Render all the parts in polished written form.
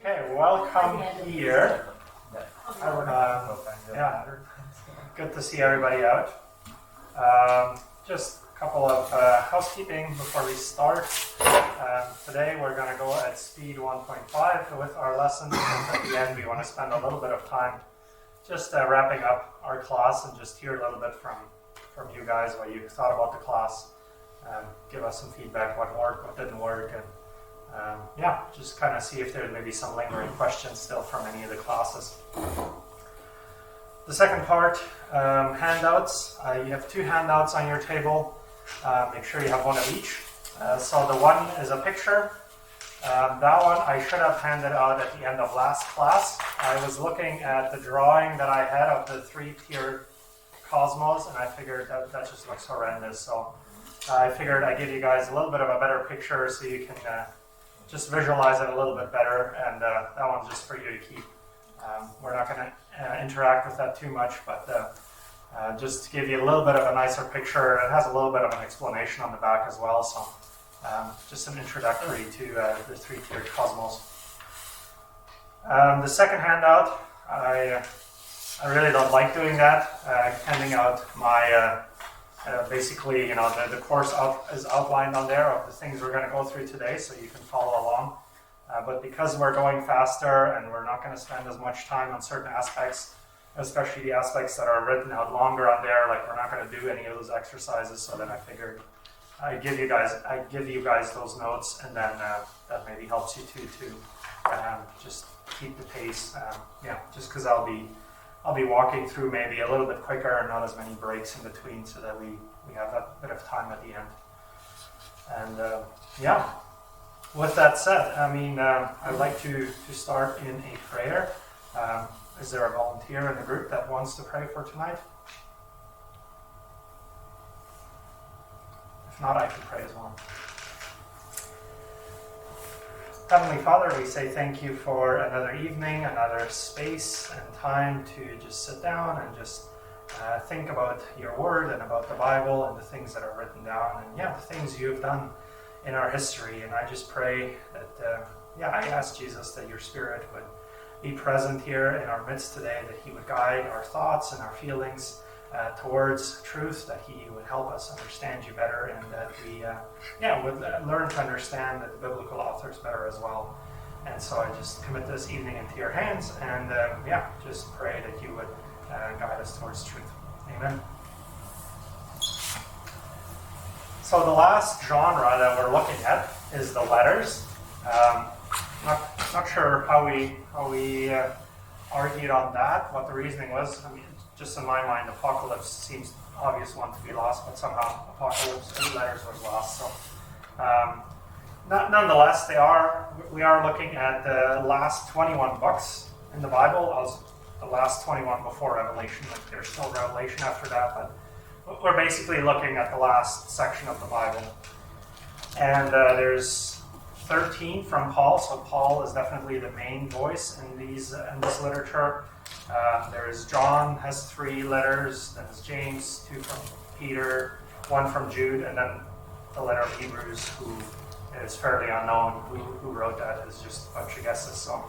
Okay, welcome here. Good to see everybody out. Just a couple of housekeeping before we start. Today we're going to go at speed 1.5 with our lessons, and at the end we want to spend a little bit of time just wrapping up our class and just hear a little bit from you guys what you thought about the class. Give us some feedback, what worked, what didn't work, and just kind of see if there's maybe some lingering questions still from any of the classes. The second part, handouts. You have two handouts on your table. Make sure you have one of each. So the one is a picture. That one I should have handed out at the end of last class. I was looking at the drawing that I had of the three-tiered cosmos, and I figured that just looks horrendous. So I figured I'd give you guys a little bit of a better picture so you can just visualize it a little bit better, and that one's just for you to keep. We're not going to interact with that too much, but just to give you a little bit of a nicer picture. It has a little bit of an explanation on the back as well, so just an introductory to the three-tiered cosmos. The second handout, I really don't like doing that, handing out my basically, the course is outlined on there of the things we're going to go through today, so you can follow along. But because we're going faster and we're not going to spend as much time on certain aspects, especially the aspects that are written out longer on there, like we're not going to do any of those exercises, so then I figured I'd give you guys those notes, and then that maybe helps you to just keep the pace. Just because I'll be walking through maybe a little bit quicker and not as many breaks in between, so that we have that bit of time at the end. And with that said, I'd like to start in a prayer. Is there a volunteer in the group that wants to pray for tonight? If not, I can pray as well. Heavenly Father, we say thank you for another evening, another space and time to just sit down and just think about your word and about the Bible and the things that are written down and the things you have done in our history. And I just pray that, I ask Jesus that your Spirit would be present here in our midst today, that he would guide our thoughts and our feelings towards truth, that he would help us understand you better, and that we would learn to understand the biblical authors better as well. And so I just commit this evening into your hands, and just pray that you would guide us towards truth. Amen. So the last genre that we're looking at is the letters. Not sure how we argued on that, what the reasoning was. Just in my mind, Apocalypse seems obvious one to be lost, but somehow Apocalypse and letters was lost. So, nonetheless, we are looking at the last 21 books in the Bible, as the last 21 before Revelation. Like there's still Revelation after that, but we're basically looking at the last section of the Bible. And there's 13 from Paul, so Paul is definitely the main voice in this literature. There's John has 3 letters, then there's James, 2 from Peter, 1 from Jude, and then the letter of Hebrews, who is fairly unknown. Who wrote that is just a bunch of guesses. So,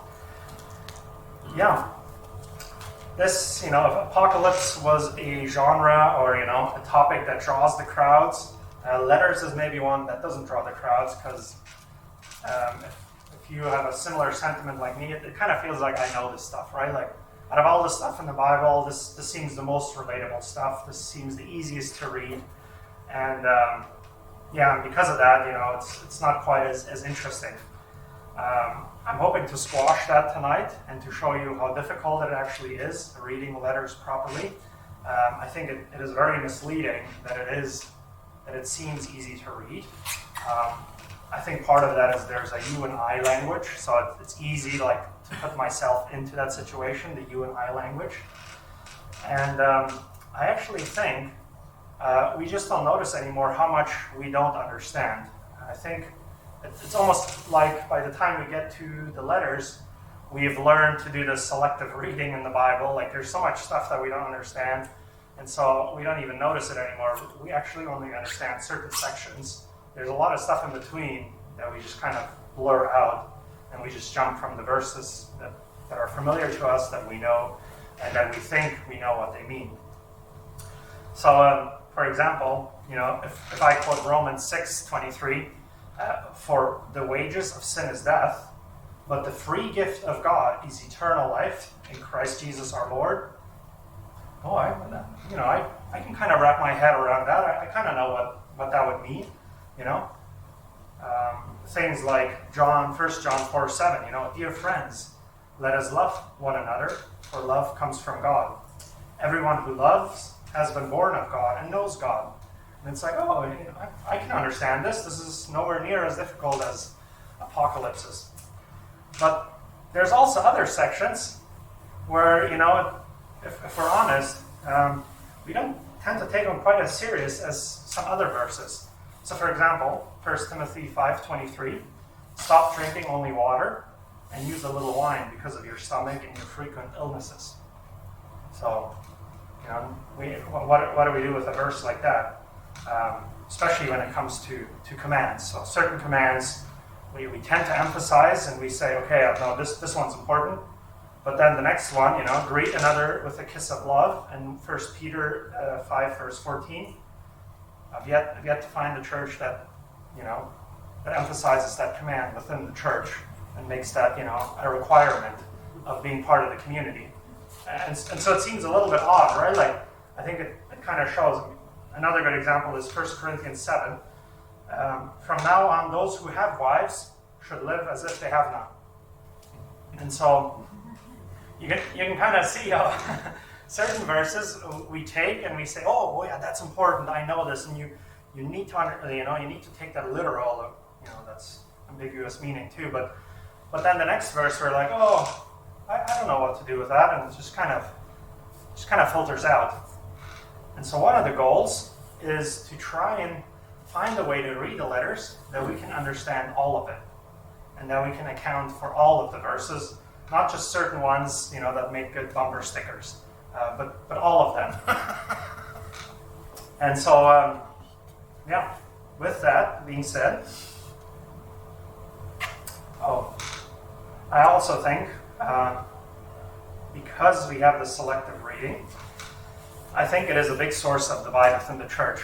this, if Apocalypse was a genre or, a topic that draws the crowds, letters is maybe one that doesn't draw the crowds, because if you have a similar sentiment like me, it kind of feels like I know this stuff, right? Like, out of all the stuff in the Bible, this seems the most relatable stuff. This seems the easiest to read. And because of that, it's not quite as interesting. I'm hoping to squash that tonight and to show you how difficult it actually is reading letters properly. I think it is very misleading that it seems easy to read. I think part of that is there's a you and I language, so it's easy to put myself into that situation, the you and I language. And I actually think we just don't notice anymore how much we don't understand. I think it's almost like by the time we get to the letters, we've learned to do the selective reading in the Bible. Like there's so much stuff that we don't understand, and so we don't even notice it anymore. We actually only understand certain sections. There's a lot of stuff in between that we just kind of blur out. and we just jump from the verses that are familiar to us, that we know, and that we think we know what they mean. So, for example, if I quote Romans 6:23, for the wages of sin is death, but the free gift of God is eternal life in Christ Jesus our Lord. Oh, I can kind of wrap my head around that. I kind of know what that would mean, Things like 1 John 4:7, dear friends, let us love one another, for love comes from God. Everyone who loves has been born of God and knows God. And it's like, I can understand this. This is nowhere near as difficult as apocalypses. But there's also other sections where, if we're honest, we don't tend to take them quite as serious as some other verses. So, for example, 1 Timothy 5:23, stop drinking only water and use a little wine because of your stomach and your frequent illnesses. So, what do we do with a verse like that? Especially when it comes to commands. So certain commands we tend to emphasize and we say, okay, no, this one's important. But then the next one, greet another with a kiss of love. And 1 Peter 5 verse 14. I've yet to find a church that emphasizes that command within the church and makes that a requirement of being part of the community. And so it seems a little bit odd, right? Like, I think it kind of shows. Another good example is 1 Corinthians 7. From now on, those who have wives should live as if they have none. And so you can kind of see how certain verses we take and we say, oh yeah, that's important. I know this, and you need to you need to take that literal. That's ambiguous meaning too. But then the next verse we're like, oh, I don't know what to do with that, and it just kind of filters out. And so one of the goals is to try and find a way to read the letters that we can understand all of it, and that we can account for all of the verses, not just certain ones, that make good bumper stickers, but all of them. And so, with that being said, I also think, because we have the selective reading, I think it is a big source of divide within the church.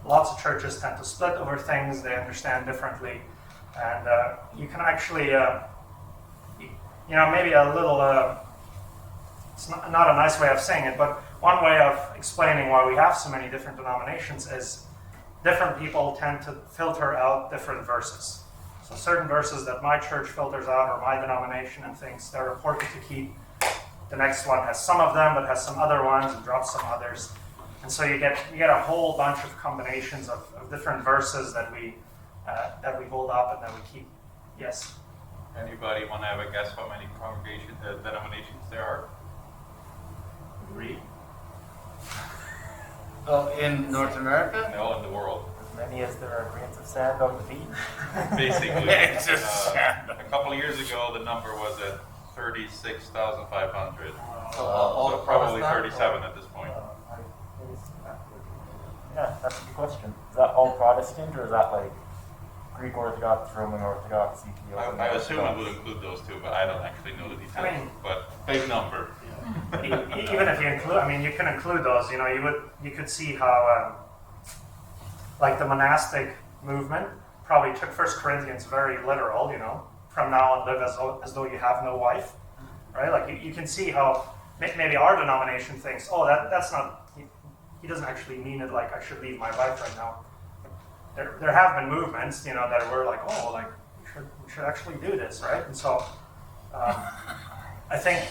Lots of churches tend to split over things they understand differently, and you can actually, maybe a little, it's not a nice way of saying it, but one way of explaining why we have so many different denominations is different people tend to filter out different verses. So certain verses that my church filters out, or my denomination and thinks they're important to keep, the next one has some of them, but has some other ones and drops some others. And so you get a whole bunch of combinations of different verses that we hold up and that we keep. Yes? Anybody want to have a guess how many denominations there are? 3. In North America? No, in the world. As many as there are grains of sand on the beach. Basically. It's just sand. A couple of years ago, the number was at 36,500. So Probably Protestant, 37 at this point. Yeah, that's the question. Is that all Protestant, or is that like Greek Orthodox, Roman Orthodox, Ethiopian? I assume it would include those two, but I don't actually know the details. But big number. Even if you include, you can include those. You could see how, like the monastic movement probably took 1 Corinthians very literal. From now on, live as though you have no wife, right? Like you can see how maybe our denomination thinks, oh, that's not. He doesn't actually mean it like I should leave my wife right now. There have been movements, that were like, oh, like we should actually do this, right? And so, I think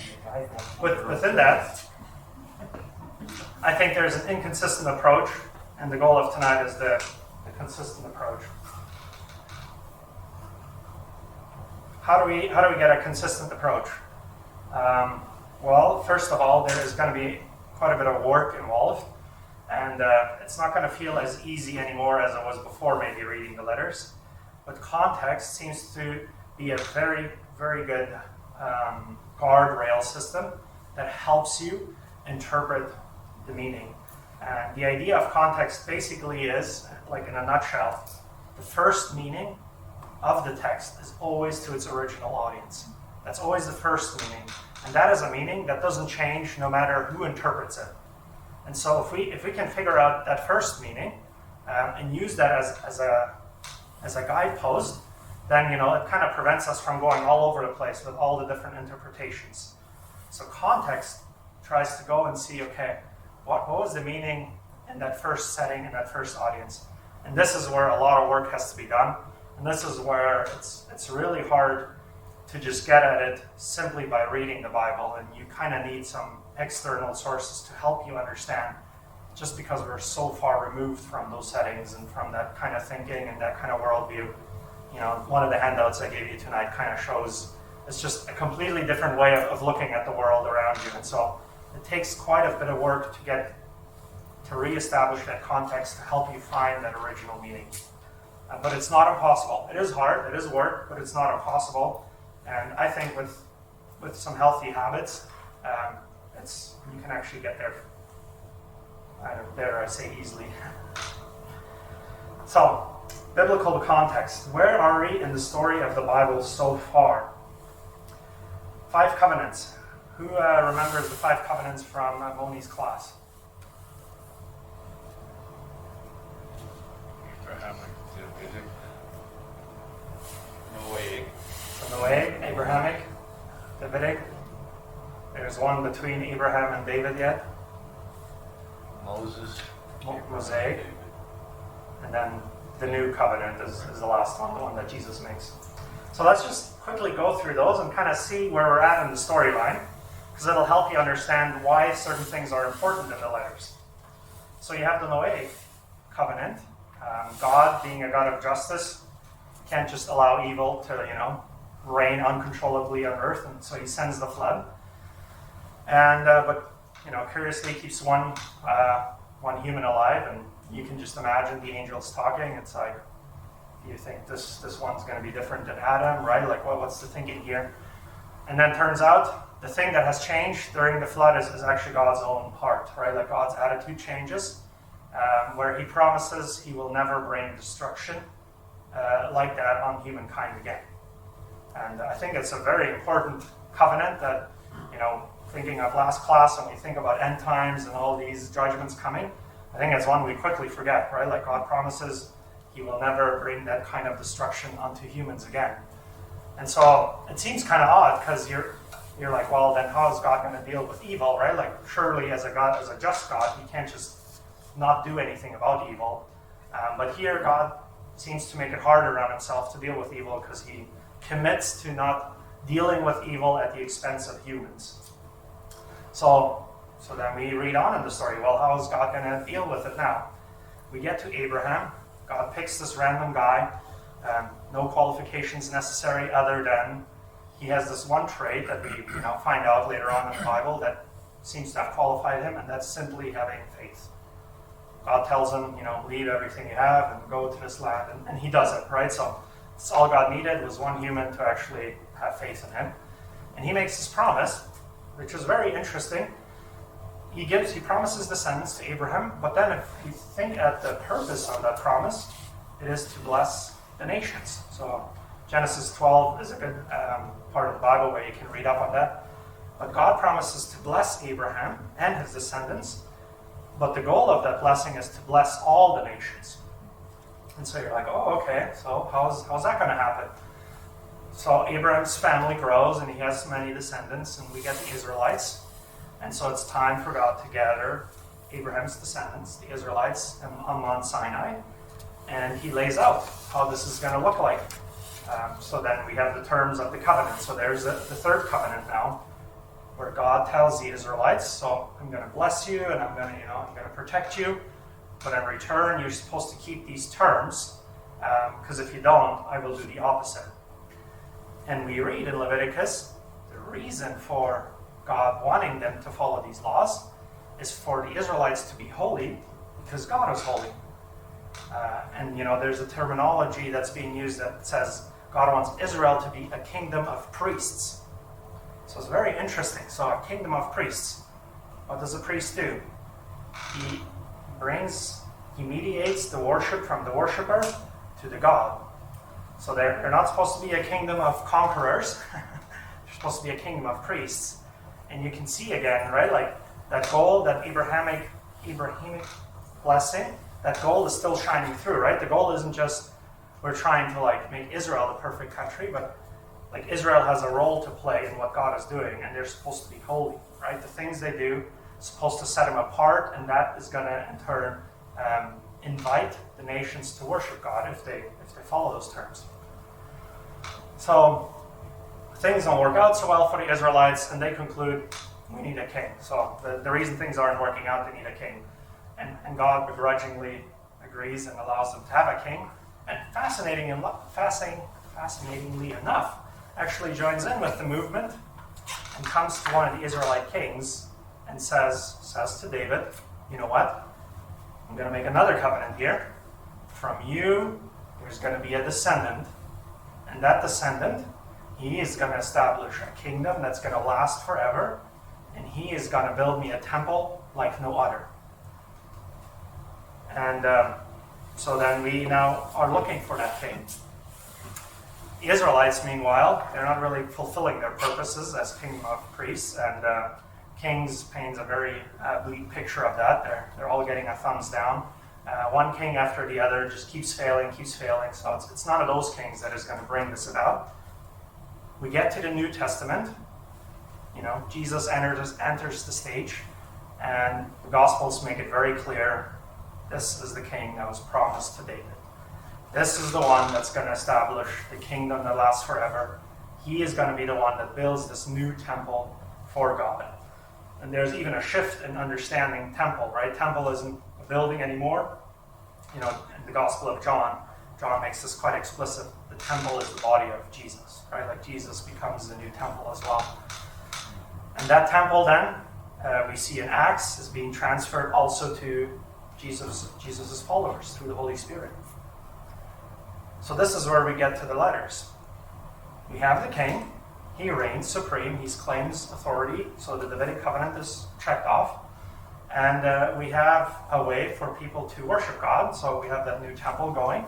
within that, I think there's an inconsistent approach, and the goal of tonight is the consistent approach. How do we get a consistent approach? Well, first of all, there is going to be quite a bit of work involved, and it's not going to feel as easy anymore as it was before maybe reading the letters. But context seems to be a very, very good guardrail system that helps you interpret the meaning. And the idea of context basically is, like in a nutshell, the first meaning of the text is always to its original audience. That's always the first meaning. And that is a meaning that doesn't change no matter who interprets it. And so if we can figure out that first meaning and use that as a guidepost, then it kind of prevents us from going all over the place with all the different interpretations. So context tries to go and see, okay, what was the meaning in that first setting, in that first audience? And this is where a lot of work has to be done. And this is where it's really hard to just get at it simply by reading the Bible. And you kind of need some external sources to help you understand, just because we're so far removed from those settings and from that kind of thinking and that kind of worldview. One of the handouts I gave you tonight kind of shows it's just a completely different way of looking at the world around you. And so it takes quite a bit of work to reestablish that context to help you find that original meaning. But it's not impossible. It is hard, it is work, but it's not impossible. And I think with some healthy habits, you can actually get there. I say easily. So, biblical context. Where are we in the story of the Bible so far? 5 covenants. Who remembers the 5 covenants from Moni's class? Noahic. So Noahic, Abrahamic, Davidic. There's one between Abraham and David yet. Moses. Mosaic. And then the new covenant is the last one, the one that Jesus makes. So let's just quickly go through those and kind of see where we're at in the storyline, because it'll help you understand why certain things are important in the letters. So you have the Noahic covenant. God, being a God of justice, can't just allow evil to, reign uncontrollably on earth, and so he sends the flood. And but curiously keeps one human alive, and you can just imagine the angels talking. It's like, you think this one's going to be different than Adam, right? Like, what's the thinking here? And then turns out the thing that has changed during the flood is actually God's own heart, right? Like God's attitude changes, where he promises he will never bring destruction like that on humankind again. And I think it's a very important covenant that, thinking of last class, when we think about end times and all these judgments coming, I think it's one we quickly forget, right? Like God promises he will never bring that kind of destruction onto humans again. And so it seems kind of odd, because you're like, well, then how is God going to deal with evil, right? Like surely as a just God, he can't just not do anything about evil. But here God seems to make it harder on himself to deal with evil, because he commits to not dealing with evil at the expense of humans. So then we read on in the story, well, how is God going to deal with it now? We get to Abraham. God picks this random guy, no qualifications necessary other than he has this one trait that we find out later on in the Bible that seems to have qualified him, and that's simply having faith. God tells him, leave everything you have and go to this land, and he does it, right? So it's all God needed was one human to actually have faith in him. And he makes this promise, which is very interesting. He promises descendants to Abraham, but then if you think at the purpose of that promise, it is to bless the nations. So Genesis 12 is a good part of the Bible where you can read up on that. But God promises to bless Abraham and his descendants, but the goal of that blessing is to bless all the nations. And so you're like, oh, okay, so how's that going to happen? So Abraham's family grows, and he has many descendants, and we get the Israelites. And so it's time for God to gather Abraham's descendants, the Israelites, on Mount Sinai. And he lays out how this is going to look like. So then we have the terms of the covenant. So there's the third covenant now, where God tells the Israelites, so I'm going to bless you, and I'm going to protect you. But in return, you're supposed to keep these terms, because if you don't, I will do the opposite. And we read in Leviticus, the reason for God wanting them to follow these laws is for the Israelites to be holy, because God is holy. And there's a terminology that's being used that says God wants Israel to be a kingdom of priests. So it's very interesting. So a kingdom of priests. What does a priest do? He mediates the worship from the worshiper to the God. So they're not supposed to be a kingdom of conquerors. They're supposed to be a kingdom of priests. And you can see again, right, like that goal, that Abrahamic blessing, that goal is still shining through, right? The goal isn't just we're trying to like make Israel the perfect country, but like Israel has a role to play in what God is doing, and they're supposed to be holy, right? The things they do are supposed to set them apart, and that is going to in turn invite the nations to worship God if they follow those terms. So things don't work out so well for the Israelites, and they conclude we need a king. So the reason things aren't working out, they need a king. And God begrudgingly agrees and allows them to have a king. And fascinatingly enough, actually joins in with the movement and comes to one of the Israelite kings and says to David, you know what? I'm going to make another covenant here. From you, there's going to be a descendant. And that descendant, he is going to establish a kingdom that's going to last forever. And he is going to build me a temple like no other. And so then we now are looking for that king. The Israelites, meanwhile, they're not really fulfilling their purposes as kingdom of priests, and Kings paints a very bleak picture of that. They're all getting a thumbs down. One king after the other just keeps failing. So it's none of those kings that is going to bring this about. We get to the New Testament. You know, Jesus enters the stage, and the Gospels make it very clear this is the king that was promised to David. This is the one that's going to establish the kingdom that lasts forever. He is going to be the one that builds this new temple for God. And there's even a shift in understanding temple, right? Temple isn't a building anymore. You know, in the Gospel of John makes this quite explicit. The temple is the body of Jesus, right? Like Jesus becomes the new temple as well. And that temple then, we see in Acts, is being transferred also to Jesus' followers through the Holy Spirit. So this is where we get to the letters. We have the king. He reigns supreme. He claims authority. So the Davidic covenant is checked off. And we have a way for people to worship God. So we have that new temple going.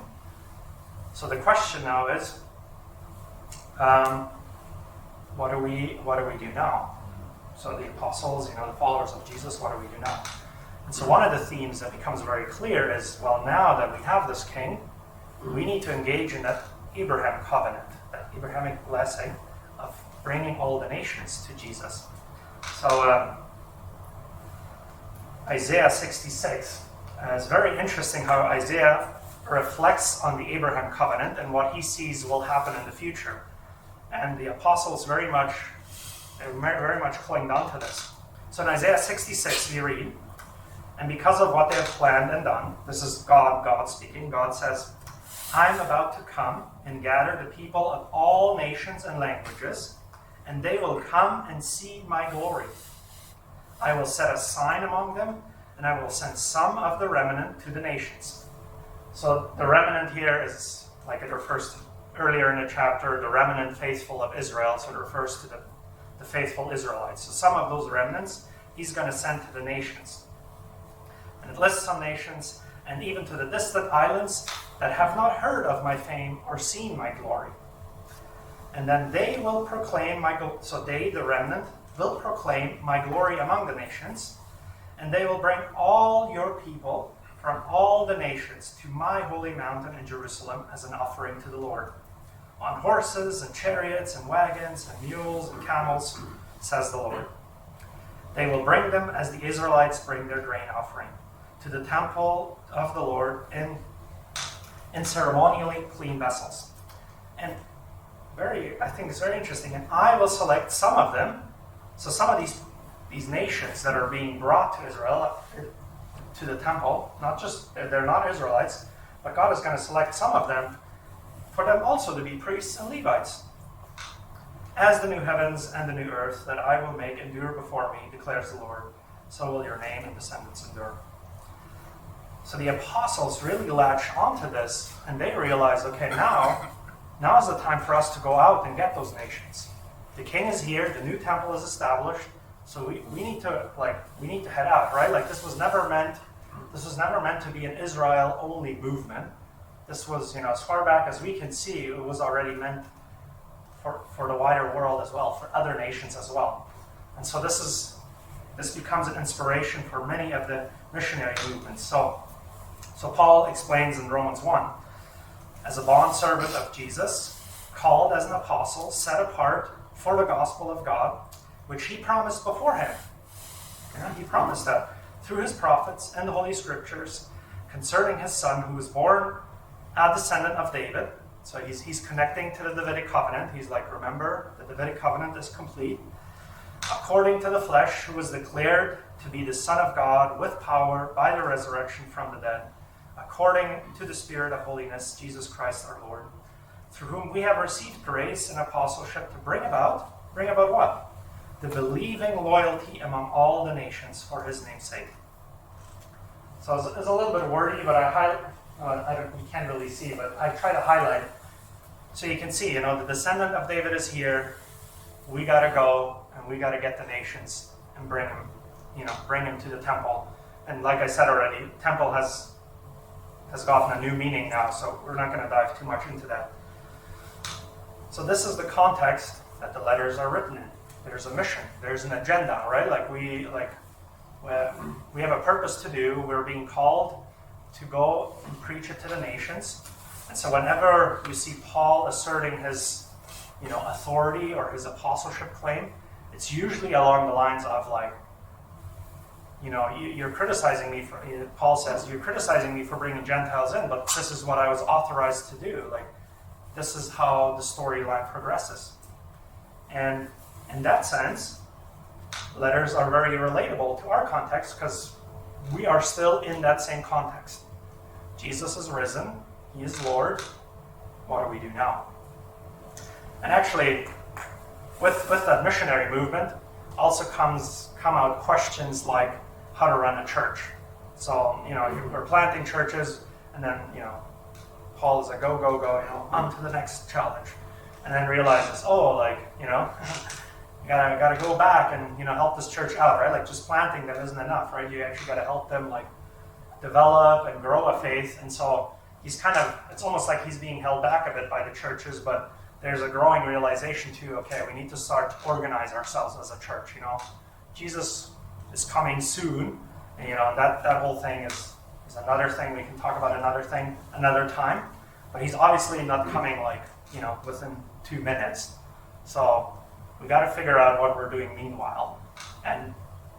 So the question now is, what do we do now? So the apostles, the followers of Jesus, what do we do now? And so one of the themes that becomes very clear is, well, now that we have this king, we need to engage in that Abraham covenant, that Abrahamic blessing of bringing all the nations to Jesus. So Isaiah 66 is very interesting how Isaiah reflects on the Abraham covenant and what he sees will happen in the future. And the apostles very much clinged on to this. So in Isaiah 66 we read, and because of what they have planned and done, this is God speaking, God says, I'm about to come and gather the people of all nations and languages, and they will come and see my glory. I will set a sign among them, and I will send some of the remnant to the nations. So the remnant here is, like it refers to earlier in the chapter, the remnant faithful of Israel, so it refers to the faithful Israelites. So some of those remnants he's going to send to the nations. And it lists some nations, and even to the distant islands that have not heard of my fame or seen my glory. And then they will proclaim so they, the remnant, will proclaim my glory among the nations, and they will bring all your people from all the nations to my holy mountain in Jerusalem as an offering to the Lord, on horses and chariots and wagons and mules and camels, says the Lord. They will bring them as the Israelites bring their grain offering to the temple of the Lord in ceremonially clean vessels. And I think it's very interesting. And I will select some of them. So some of these nations that are being brought to Israel, to the temple, they're not Israelites, but God is going to select some of them for them also to be priests and Levites. As the new heavens and the new earth that I will make endure before me, declares the Lord, so will your name and descendants endure. So the apostles really latch onto this, and they realize, okay, now is the time for us to go out and get those nations. The king is here, the new temple is established, so we need to head out, right? Like this was never meant to be an Israel-only movement. This was, as far back as we can see, it was already meant for the wider world as well, for other nations as well. And so this becomes an inspiration for many of the missionary movements. So Paul explains in Romans 1, as a bondservant of Jesus, called as an apostle, set apart for the gospel of God, which he promised beforehand. He promised that through his prophets and the Holy Scriptures concerning his son, who was born a descendant of David. So he's connecting to the Davidic covenant. He's like, remember, the Davidic covenant is complete. According to the flesh, who was declared to be the Son of God with power by the resurrection from the dead, according to the Spirit of holiness, Jesus Christ our Lord, through whom we have received grace and apostleship to bring about what? The believing loyalty among all the nations for his name's sake. So it's a little bit wordy, but you can't really see, but I try to highlight it. So you can see, the descendant of David is here. We got to go and we got to get the nations and bring him to the temple. And like I said already, temple has gotten a new meaning now, so we're not going to dive too much into that. So this is the context that the letters are written in. There's a mission, there's an agenda, right? We have a purpose to do. We're being called to go and preach it to the nations. And so whenever you see Paul asserting his, authority or his apostleship claim, it's usually along the lines of you're criticizing me for, Paul says, you're criticizing me for bringing Gentiles in, but this is what I was authorized to do. This is how the storyline progresses. And in that sense, letters are very relatable to our context because we are still in that same context. Jesus is risen. He is Lord. What do we do now? And actually, with that missionary movement, also come out questions like how to run a church. So, we're planting churches, and then, Paul is like, go, on to the next challenge. And then realizes, you gotta go back and, help this church out, right? Just planting them isn't enough, right? You actually gotta help them, develop and grow a faith. And so he's it's almost like he's being held back a bit by the churches, but there's a growing realization too, okay, we need to start to organize ourselves as a church, Jesus is coming soon, and, that whole thing is another thing we can talk about another time, but he's obviously not coming within 2 minutes. So we got to figure out what we're doing meanwhile. And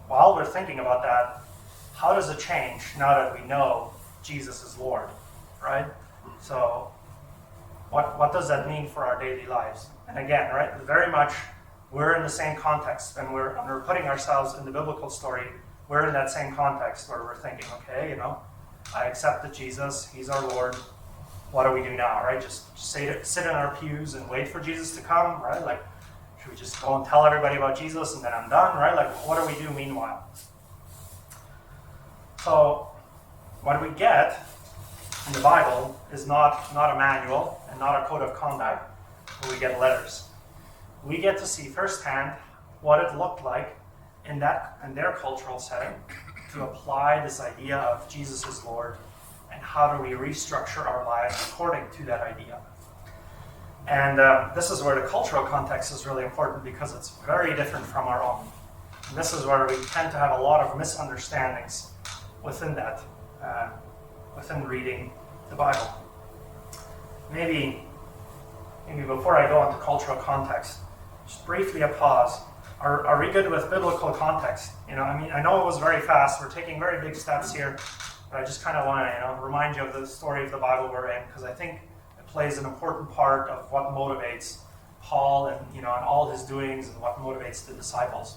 while we're thinking about that, how does it change now that we know Jesus is Lord, right? So what does that mean for our daily lives? And again, right, very much we're in the same context, and we're putting ourselves in the biblical story. We're in that same context where we're thinking, okay, I accepted Jesus, he's our Lord. What do we do now, right? Just sit in our pews and wait for Jesus to come, right? Should we just go and tell everybody about Jesus and then I'm done, right? What do we do meanwhile? So, what we get in the Bible is not a manual and not a code of conduct, but we get letters. We get to see firsthand what it looked like in their cultural setting to apply this idea of Jesus is Lord, and how do we restructure our lives according to that idea. And this is where the cultural context is really important because it's very different from our own. And this is where we tend to have a lot of misunderstandings within that, within reading the Bible. Maybe before I go into cultural context, just briefly a pause. Are we good with biblical context? I know it was very fast. We're taking very big steps here, but I just kind of want to, remind you of the story of the Bible we're in, because I think it plays an important part of what motivates Paul and, and all his doings and what motivates the disciples.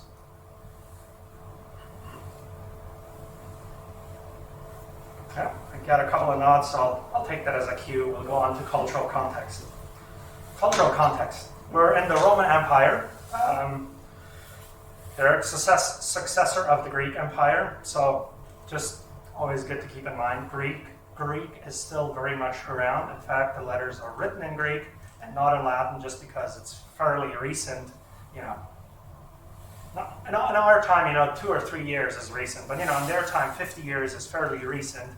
Okay, I got a couple of nods, so I'll take that as a cue. We'll go on to cultural context. Cultural context. We're in the Roman Empire. They're a successor of the Greek Empire, so just always good to keep in mind, Greek is still very much around. In fact, the letters are written in Greek and not in Latin just because it's fairly recent, In our time, 2 or 3 years is recent, but in their time, 50 years is fairly recent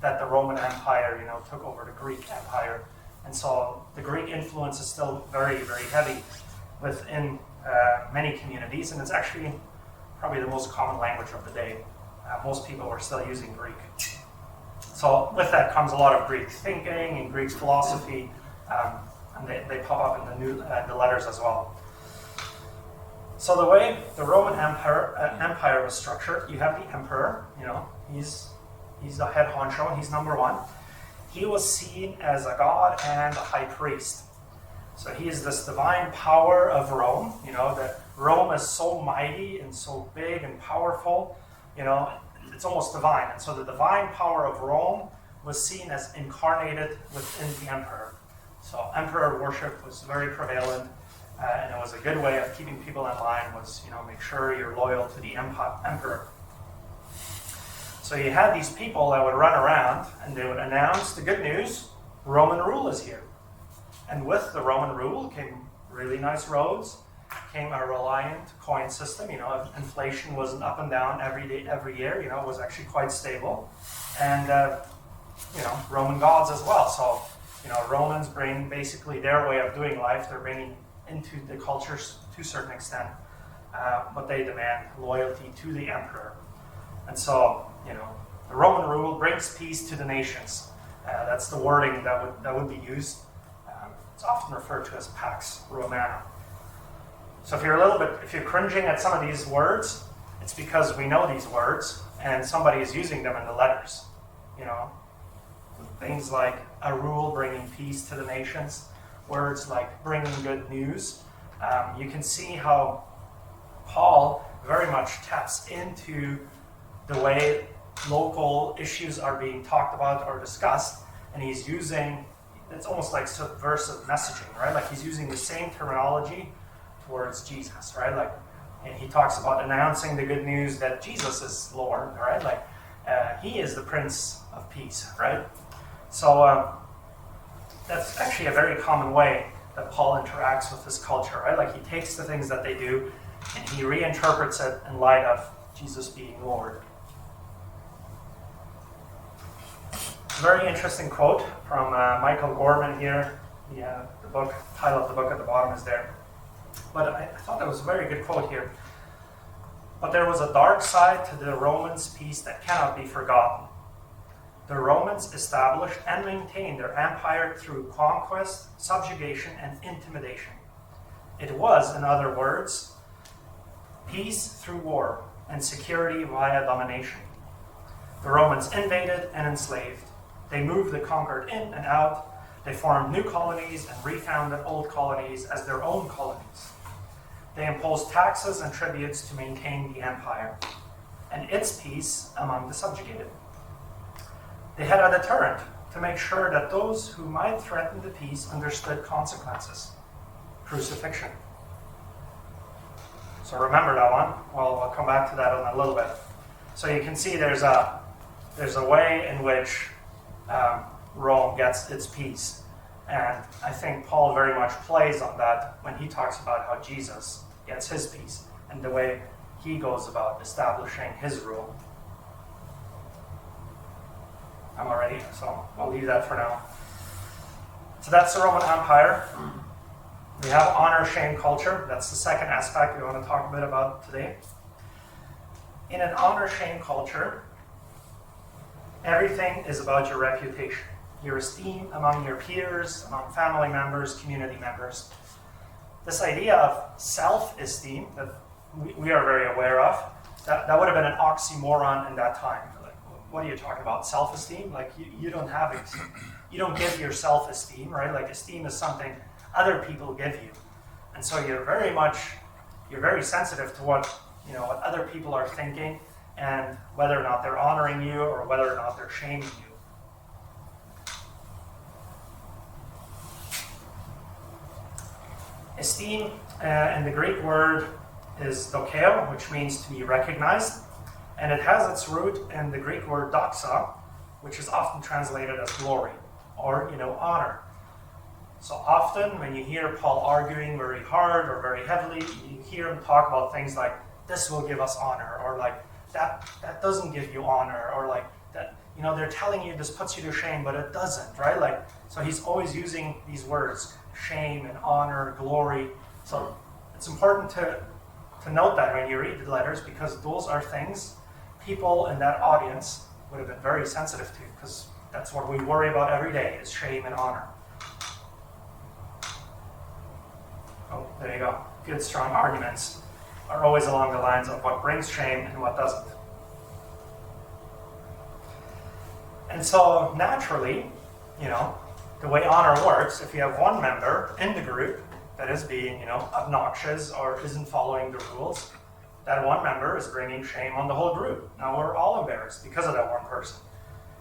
that the Roman Empire, took over the Greek Empire. And so the Greek influence is still very, very heavy within many communities, and it's actually probably the most common language of the day. Most people are still using Greek. So with that comes a lot of Greek thinking and Greek philosophy, and they pop up in the letters as well. So the way the Roman Empire was structured, you have the emperor, he's the head honcho, he's number one. He was seen as a god and a high priest. So he is this divine power of Rome, that Rome is so mighty and so big and powerful, it's almost divine. And so the divine power of Rome was seen as incarnated within the emperor. So emperor worship was very prevalent, and it was a good way of keeping people in line was, make sure you're loyal to the emperor. So you had these people that would run around and they would announce the good news, Roman rule is here. And with the Roman rule came really nice roads, came a reliant coin system. Inflation wasn't up and down every year. It was actually quite stable. And, Roman gods as well. So, Romans bring basically their way of doing life. They're bringing into the cultures to a certain extent, but they demand loyalty to the emperor. And so, the Roman rule brings peace to the nations. That's the wording that would be used. It's often referred to as Pax Romana. So if you're cringing at some of these words, it's because we know these words and somebody is using them in the letters. Things like a rule bringing peace to the nations, words like bringing good news. You can see how Paul very much taps into the way local issues are being talked about or discussed, and he's using, it's almost like subversive messaging, right? Like he's using the same terminology towards Jesus, right? Like, and he talks about announcing the good news that Jesus is Lord, right? Like he is the Prince of Peace, right? So that's actually a very common way that Paul interacts with this culture, right? Like he takes the things that they do and he reinterprets it in light of Jesus being Lord. Very interesting quote from Michael Gorman here. The book, title of the book at the bottom is there. But I thought that was a very good quote here. But there was a dark side to the Romans' peace that cannot be forgotten. The Romans established and maintained their empire through conquest, subjugation, and intimidation. It was, in other words, peace through war and security via domination. The Romans invaded and enslaved. They moved the conquered in and out. They formed new colonies and refounded old colonies as their own colonies. They imposed taxes and tributes to maintain the empire and its peace among the subjugated. They had a deterrent to make sure that those who might threaten the peace understood consequences. Crucifixion. So remember that one. Well, I'll come back to that in a little bit. So you can see there's a way in which Rome gets its peace. And I think Paul very much plays on that when he talks about how Jesus gets his peace and the way he goes about establishing his rule. I'm already, so I'll leave that for now. So that's the Roman Empire. We have honor-shame culture. That's the second aspect we want to talk a bit about today. In an honor-shame culture, everything is about your reputation, your esteem among your peers, among family members, community members. This idea of self-esteem that we are very aware of, that would have been an oxymoron in that time. Like, what are you talking about? Self-esteem? Like you don't have it. You don't give your self-esteem, right? Like esteem is something other people give you. And so you're very sensitive to what other people are thinking and whether or not they're honoring you or whether or not they're shaming you. Esteem in the Greek word is dokeo, which means to be recognized, and it has its root in the Greek word doxa, which is often translated as glory or honor. So often when you hear Paul arguing very hard or very heavily, you hear him talk about things like this will give us honor, or like that doesn't give you honor, or like that they're telling you this puts you to shame, but it doesn't, right? Like, so he's always using these words, shame and honor, glory. So it's important to note that when you read the letters, because those are things people in that audience would have been very sensitive to, because that's what we worry about every day, is shame and honor. Oh, there you go. Good, strong arguments are always along the lines of what brings shame and what doesn't. And so naturally, the way honor works, if you have one member in the group that is being, obnoxious or isn't following the rules, that one member is bringing shame on the whole group. Now we're all embarrassed because of that one person.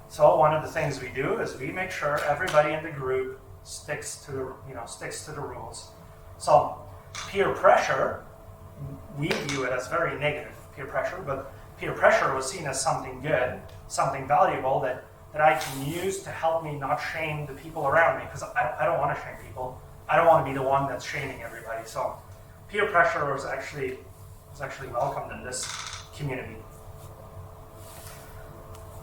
So one of the things we do is we make sure everybody in the group sticks to the rules. So peer pressure, we view it as very negative, peer pressure, but peer pressure was seen as something good, something valuable that I can use to help me not shame the people around me, because I don't want to shame people. I don't want to be the one that's shaming everybody. So peer pressure was actually welcomed in this community.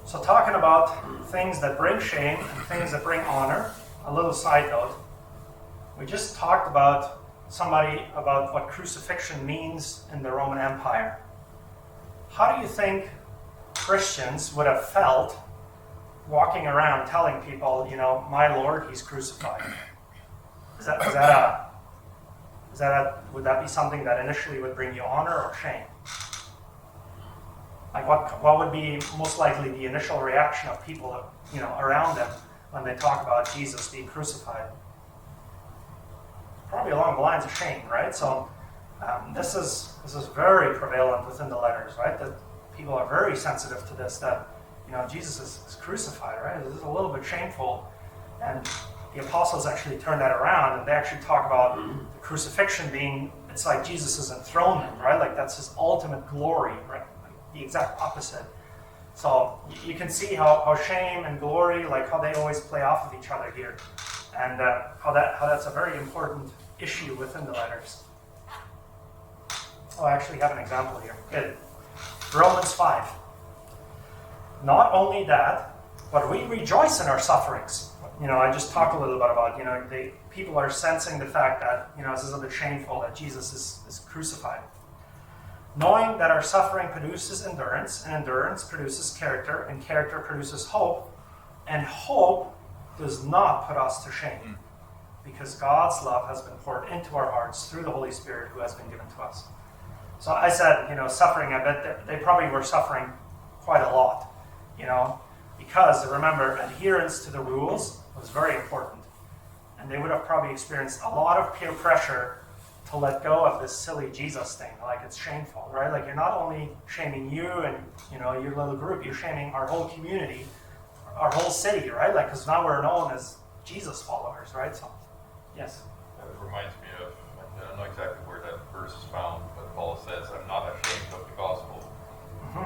So talking about things that bring shame and things that bring honor, a little side note. We just talked about what crucifixion means in the Roman Empire. How do you think Christians would have felt walking around telling people, my Lord, he's crucified? Would that be something that initially would bring you honor or shame? Like what would be most likely the initial reaction of people, around them when they talk about Jesus being crucified? Probably along the lines of shame, right? So this is very prevalent within the letters, right? That people are very sensitive to this, that Jesus is crucified, right? This is a little bit shameful. And the apostles actually turn that around, and they actually talk about the crucifixion being, it's like Jesus' enthronement, right? Like that's his ultimate glory, right? Like the exact opposite. So you can see how shame and glory, like how they always play off of each other here, and how that's a very important issue within the letters. Oh, I actually have an example here. Good. Romans 5. Not only that, but we rejoice in our sufferings. I just talked a little bit about, people are sensing the fact that, this is a bit shameful that Jesus is crucified. Knowing that our suffering produces endurance, and endurance produces character, and character produces hope, and hope does not put us to shame, because God's love has been poured into our hearts through the Holy Spirit who has been given to us. So I said, suffering, I bet they probably were suffering quite a lot, because remember, adherence to the rules was very important. And they would have probably experienced a lot of peer pressure to let go of this silly Jesus thing. Like, it's shameful, right? Like, you're not only shaming you and, your little group, you're shaming our whole community, our whole city, right? Like, because now we're known as Jesus followers, right? So, yes? It reminds me of, I don't know exactly where that verse is found, but Paul says, I'm not ashamed of the gospel,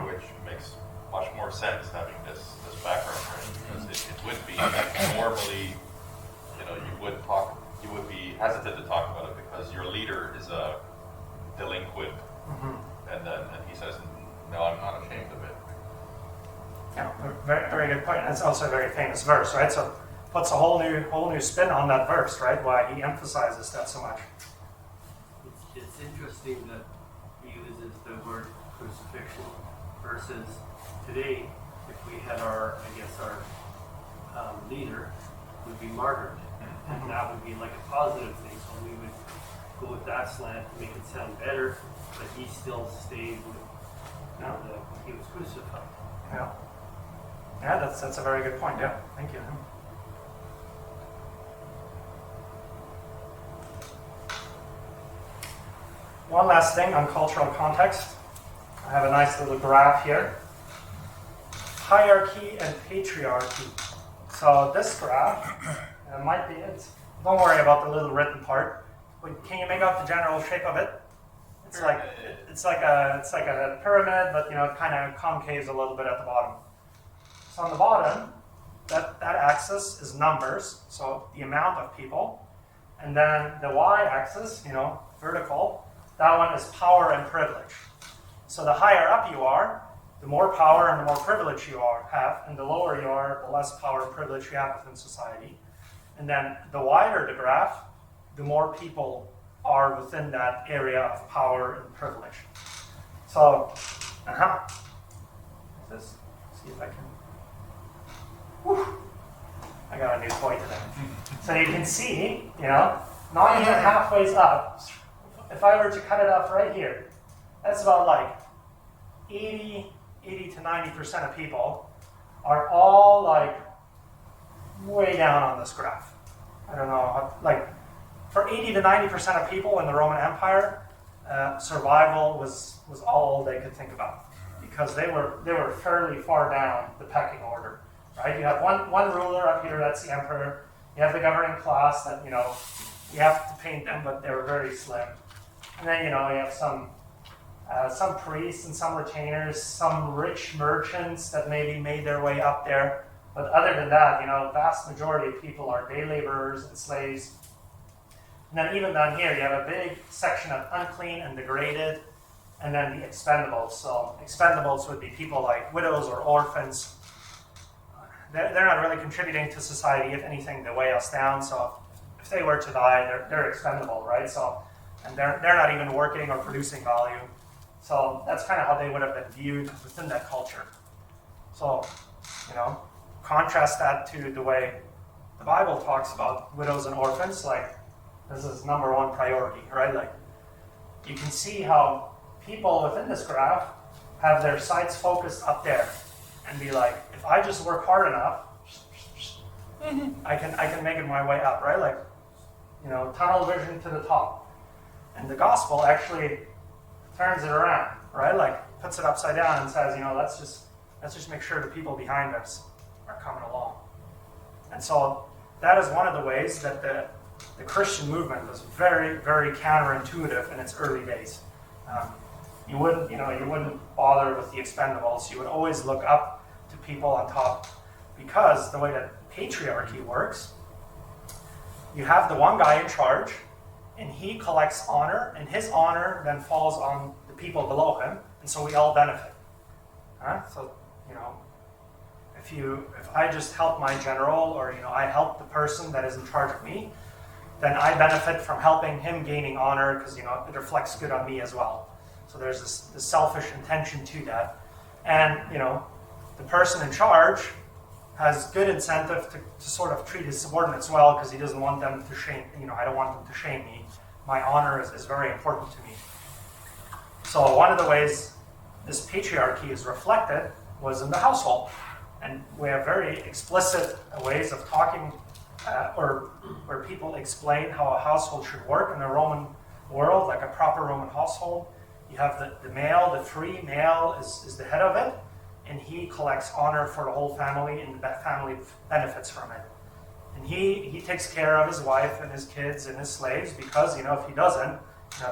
which makes much more sense having this background, right? Because it would be normally, you would be hesitant to talk about it because your leader is a delinquent, and he says, no, I'm not ashamed of it. Yeah, very, very good point. And it's also a very famous verse, right? So puts a whole new spin on that verse, right? Why he emphasizes that so much. It's interesting that he uses the word crucifixion versus today, if we had our leader would be martyred, and that would be like a positive thing. So we would go with that slant to make it sound better, but he still stayed with he was crucified. Yeah. Yeah, that's a very good point. Yeah, thank you. One last thing on cultural context. I have a nice little graph here. Hierarchy and patriarchy. So this graph might be it. Don't worry about the little written part. But can you make out the general shape of it? It's like a pyramid, but it kind of concaves a little bit at the bottom. So on the bottom, that axis is numbers, so the amount of people, and then the y-axis, vertical, that one is power and privilege. So the higher up you are, the more power and the more privilege you have, and the lower you are, the less power and privilege you have within society. And then the wider the graph, the more people are within that area of power and privilege. So, let's see if I can. Whew. I got a new toy today. So you can see, not even halfway up. If I were to cut it off right here, that's about like 80 to 90% of people are all like way down on this graph. I don't know, like for 80 to 90% of people in the Roman Empire, survival was all they could think about, because they were fairly far down the pecking order, right? You have one ruler up here, that's the emperor. You have the governing class that, you have to paint them, but they were very slim. And then, you have some priests and some retainers, some rich merchants that maybe made their way up there. But other than that, vast majority of people are day laborers and slaves. And then even down here, you have a big section of unclean and degraded, and then the expendables. So expendables would be people like widows or orphans. They're not really contributing to society. If anything, they weigh us down. So if they were to die, they're expendable, right? So, and they're not even working or producing value. So that's kind of how they would have been viewed within that culture. So, contrast that to the way the Bible talks about widows and orphans. Like, this is number one priority, right? Like, you can see how people within this graph have their sights focused up there and be like, if I just work hard enough, I can make it my way up, right? Like, tunnel vision to the top. And the gospel actually turns it around, right? Like, puts it upside down and says, let's just make sure the people behind us are coming along. And so that is one of the ways that the Christian movement was very, very counterintuitive in its early days. You wouldn't bother with the expendables. You would always look up to people on top, because the way that patriarchy works, you have the one guy in charge, and he collects honor, and his honor then falls on the people below him, and so we all benefit. So, if I just help my general, or I help the person that is in charge of me, then I benefit from helping him gaining honor, because it reflects good on me as well. So there's this selfish intention to that, and the person in charge has good incentive to sort of treat his subordinates well, because he doesn't want them to shame. I don't want them to shame me. My honor is very important to me. So one of the ways this patriarchy is reflected was in the household. And we have very explicit ways of talking, or where people explain how a household should work in the Roman world, like a proper Roman household. You have the male, the free male is the head of it, and he collects honor for the whole family, and the family benefits from it. And he takes care of his wife and his kids and his slaves, because if he doesn't,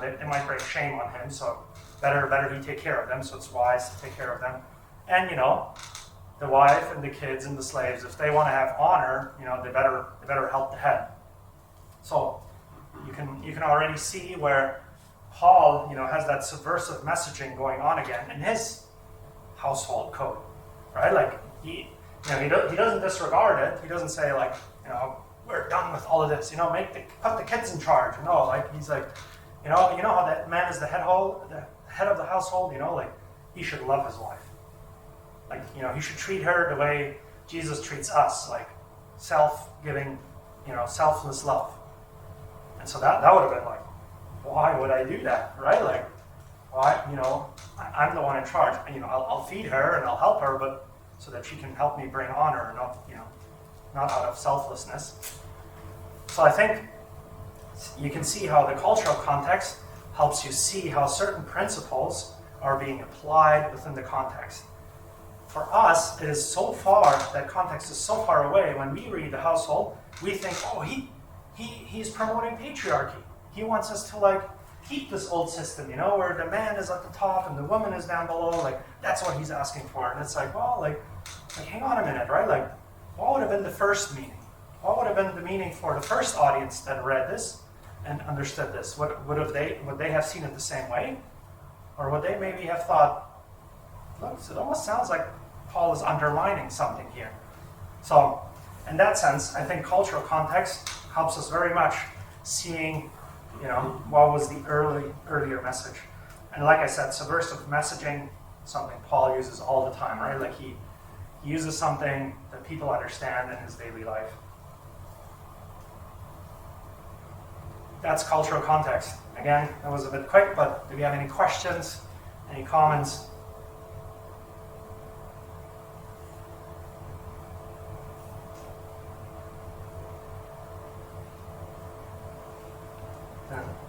they might bring shame on him. So better he take care of them. So it's wise to take care of them. And the wife and the kids and the slaves, if they want to have honor, they better help the head. So you can already see where Paul has that subversive messaging going on again in his household code, right? Like he doesn't disregard it. He doesn't say like, we're done with all of this. Put the kids in charge. No, like he's like, you know how that man is the head of the household. Like he should love his wife. Like he should treat her the way Jesus treats us, like self-giving, selfless love. And so that would have been like, why would I do that, right? Like, why? I'm the one in charge. I'll feed her and I'll help her, but so that she can help me bring honor, not out of selflessness. So I think you can see how the cultural context helps you see how certain principles are being applied within the context. For us, it is so far, that context is so far away. When we read the household, we think, oh, he's promoting patriarchy. He wants us to like keep this old system, where the man is at the top and the woman is down below. Like that's what he's asking for. And it's like, well, like hang on a minute, right? Like, what would have been the first meaning? What would have been the meaning for the first audience that read this and understood this? Would they have seen it the same way, or would they maybe have thought, looks, it almost sounds like Paul is underlining something here. So, in that sense, I think cultural context helps us very much seeing, what was the earlier message. And like I said, subversive messaging, something Paul uses all the time, right? Like he uses something that people understand in his daily life. That's cultural context. Again, that was a bit quick, but do we have any questions, any comments?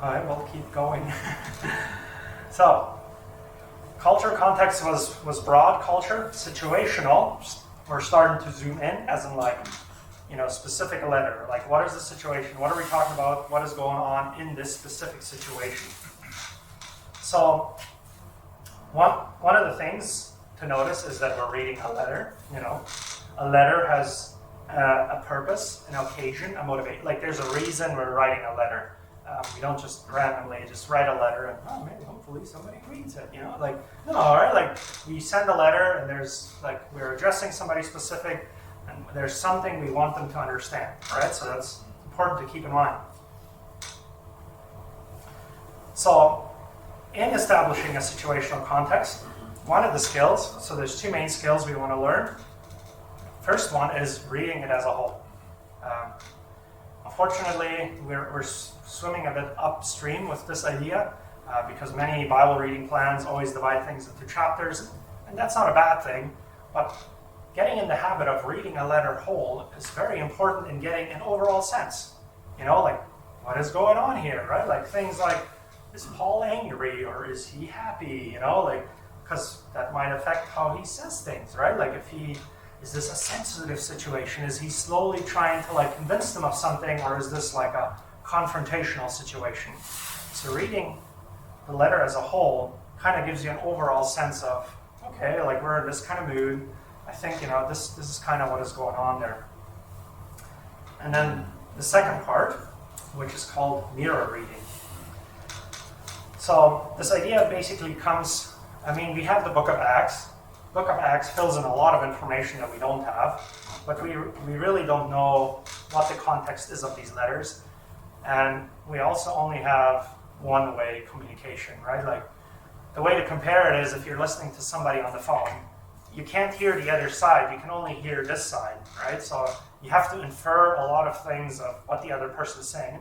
I will keep going. So, cultural context was broad culture. Situational, we're starting to zoom in, as in like, specific letter. Like, what is the situation? What are we talking about? What is going on in this specific situation? So, one of the things to notice is that we're reading a letter. A letter has a purpose, an occasion, a motivation. Like, there's a reason we're writing a letter. We don't just randomly just write a letter and maybe hopefully somebody reads it. Like, no, right? Like, we send a letter and there's like we're addressing somebody specific. And there's something we want them to understand, right? So that's important to keep in mind. So, in establishing a situational context, one of the skills, so there's two main skills we want to learn. First one is reading it as a whole. Unfortunately, we're swimming a bit upstream with this idea because many Bible reading plans always divide things into chapters, and that's not a bad thing, but getting in the habit of reading a letter whole is very important in getting an overall sense. Like, what is going on here, right? Like, things like, is Paul angry or is he happy? Like, because that might affect how he says things, right? Like, is this a sensitive situation? Is he slowly trying to, like, convince them of something, or is this like a confrontational situation? So reading the letter as a whole kind of gives you an overall sense of, okay, like, we're in this kind of mood. I think, this is kind of what is going on there. And then the second part, which is called mirror reading. So this idea basically comes, we have the book of Acts. Book of Acts fills in a lot of information that we don't have, but we really don't know what the context is of these letters. And we also only have one-way communication, right? Like, the way to compare it is if you're listening to somebody on the phone, you can't hear the other side, you can only hear this side, right? So you have to infer a lot of things of what the other person is saying.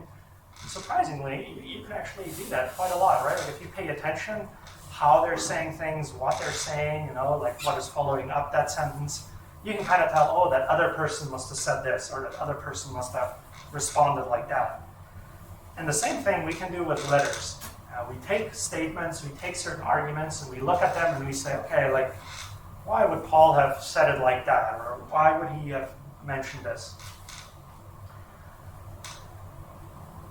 And surprisingly, you can actually do that quite a lot, right? Like, if you pay attention, how they're saying things, what they're saying, like what is following up that sentence, you can kind of tell, oh, that other person must have said this, or that other person must have responded like that. And the same thing we can do with letters. We take statements, we take certain arguments, and we look at them and we say, okay, like, why would Paul have said it like that? Or why would he have mentioned this?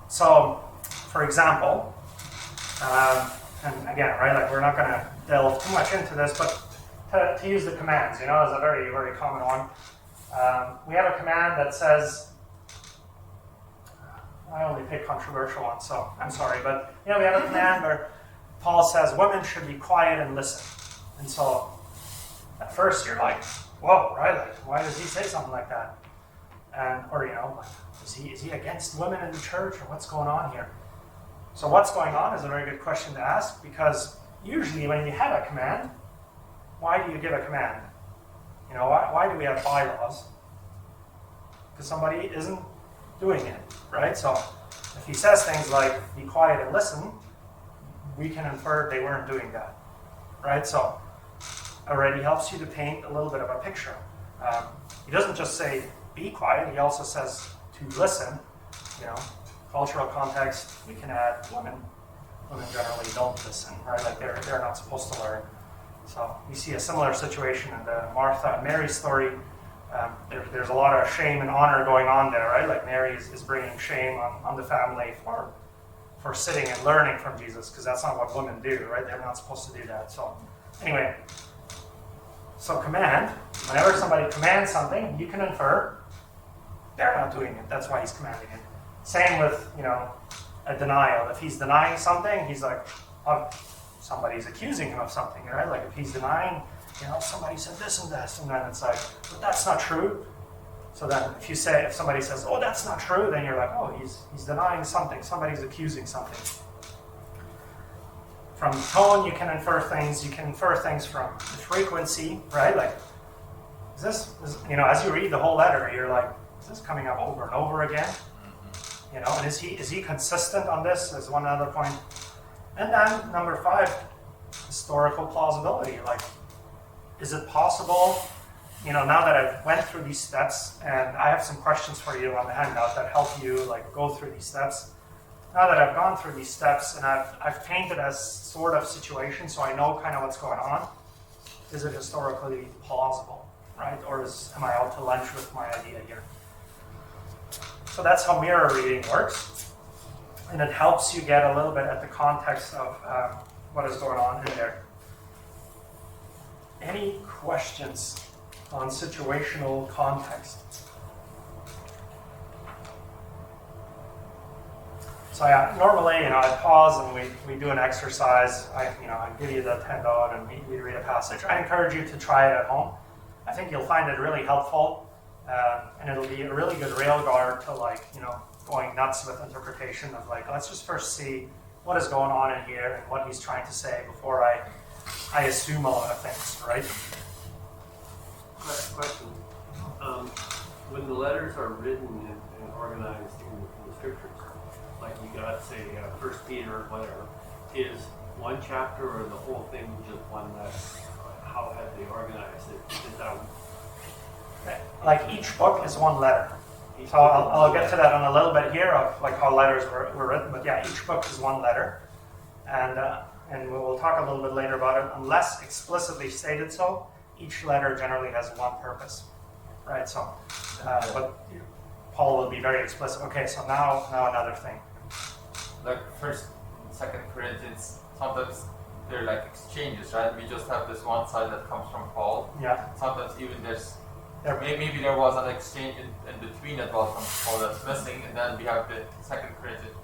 So, for example, and again, right, like, we're not going to delve too much into this, but to use the commands, is a very, very common one. We have a command that says, I only pick controversial ones, so I'm sorry, but we have a command where Paul says women should be quiet and listen. And so at first you're like, whoa, right? Like, why does he say something like that? And or like, is he against women in the church, or what's going on here? So what's going on is a very good question to ask, because usually when you have a command, why do you give a command? Why do we have bylaws? Because somebody isn't doing it, right? So if he says things like, be quiet and listen, we can infer they weren't doing that, right? So already helps you to paint a little bit of a picture. He doesn't just say, be quiet, he also says to listen. Cultural context, we can add women. Women generally don't listen, right? Like, they're not supposed to learn. So we see a similar situation in the Martha and Mary story. There's a lot of shame and honor going on there, right? Like, Mary is bringing shame on the family for sitting and learning from Jesus, because that's not what women do, right? They're not supposed to do that. So anyway, so command, whenever somebody commands something, you can infer they're not doing it. That's why he's commanding it. Same with, a denial. If he's denying something, he's like, oh, somebody's accusing him of something, right? Like, if he's denying somebody said this and this, and then it's like, but that's not true. So then if somebody says, oh, that's not true, then you're like, oh, he's denying something, somebody's accusing something. From tone, you can infer things from the frequency, right? Like, as you read the whole letter, you're like, is this coming up over and over again? And is he consistent on this? Is one other point. And then number 5, historical plausibility. Like, is it possible? Now that I've went through these steps, and I have some questions for you on the handout that help you like go through these steps. Now that I've gone through these steps and I've painted as sort of situation, so I know kind of what's going on. Is it historically plausible, right? Or am I out to lunch with my idea here? So that's how mirror reading works, and it helps you get a little bit at the context of what is going on in there. Any questions on situational context? So yeah, normally, I pause and we do an exercise. I give you the handout and we read a passage. I encourage you to try it at home. I think you'll find it really helpful, and it'll be a really good railguard to going nuts with interpretation of let's just first see what is going on in here and what he's trying to say before I assume a lot of things, right? Question. When the letters are written and organized in the scriptures, like you got, say, 1 Peter or whatever, is one chapter or the whole thing just one letter? How have they organized it? Is that like each book is one letter. So I'll get to that in a little bit here of how letters were written. But yeah, each book is one letter, and we'll talk a little bit later about it. Unless explicitly stated so, each letter generally has one purpose, right? So, but Paul will be very explicit. Okay, so now another thing. Like 1st, 2nd Corinthians, sometimes they're like exchanges, right? We just have this one side that comes from Paul. Yeah. Sometimes even maybe there was an exchange in between that was from Paul that's missing, and then we have the 2nd Corinthians,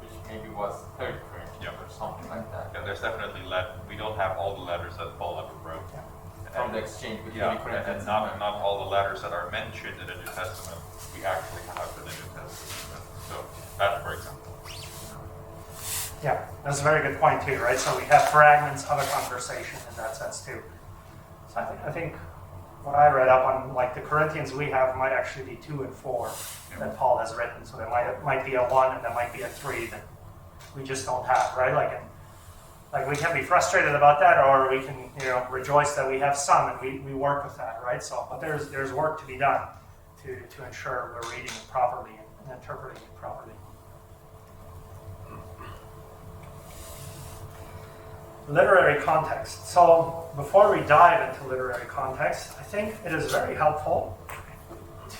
which maybe was 3rd Corinthians or something like that. Yeah, there's definitely we don't have all the letters that Paul ever wrote. Yeah. From the exchange between and Corinthians. not all the letters that are mentioned in the New Testament we actually have in the New Testament. So that, for example. Yeah, that's a very good point too, right? So we have fragments of a conversation in that sense too. So I think what I read up on, the Corinthians we have might actually be 2 and 4 that Paul has written. So there might be a 1 and there might be a 3 that we just don't have, right? We can be frustrated about that, or we can rejoice that we have some and we work with that, right? So, but there's work to be done to ensure we're reading it properly and interpreting it properly. Literary context. So before we dive into literary context, I think it is very helpful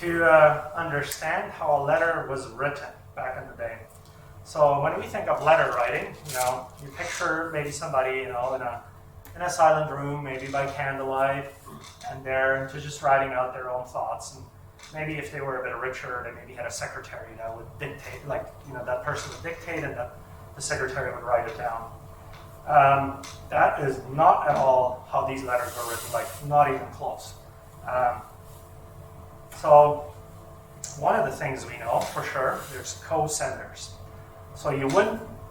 to understand how a letter was written back in the day. So when we think of letter writing, you picture maybe somebody, in a silent room, maybe by candlelight, and they're just writing out their own thoughts. And maybe if they were a bit richer, they maybe had a secretary that would dictate, that person would dictate, and the secretary would write it down. That is not at all how these letters were written, not even close. So one of the things we know for sure, there's co-senders. So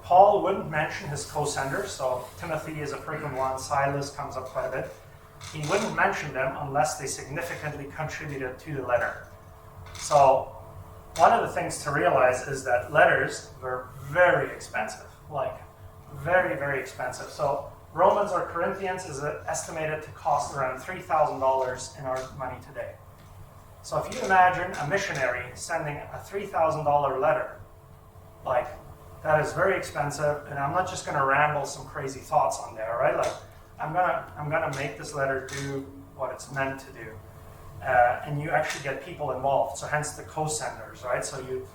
Paul wouldn't mention his co-senders, so Timothy is a frequent one, Silas comes up quite a bit. He wouldn't mention them unless they significantly contributed to the letter. So one of the things to realize is that letters were very expensive, very, very expensive. So Romans or Corinthians is estimated to cost around $3,000 in our money today. So if you imagine a missionary sending a $3,000 letter, that is very expensive, and I'm not just going to ramble some crazy thoughts on there, right? I'm gonna make this letter do what it's meant to do, and you actually get people involved. So hence the co-senders, right? So you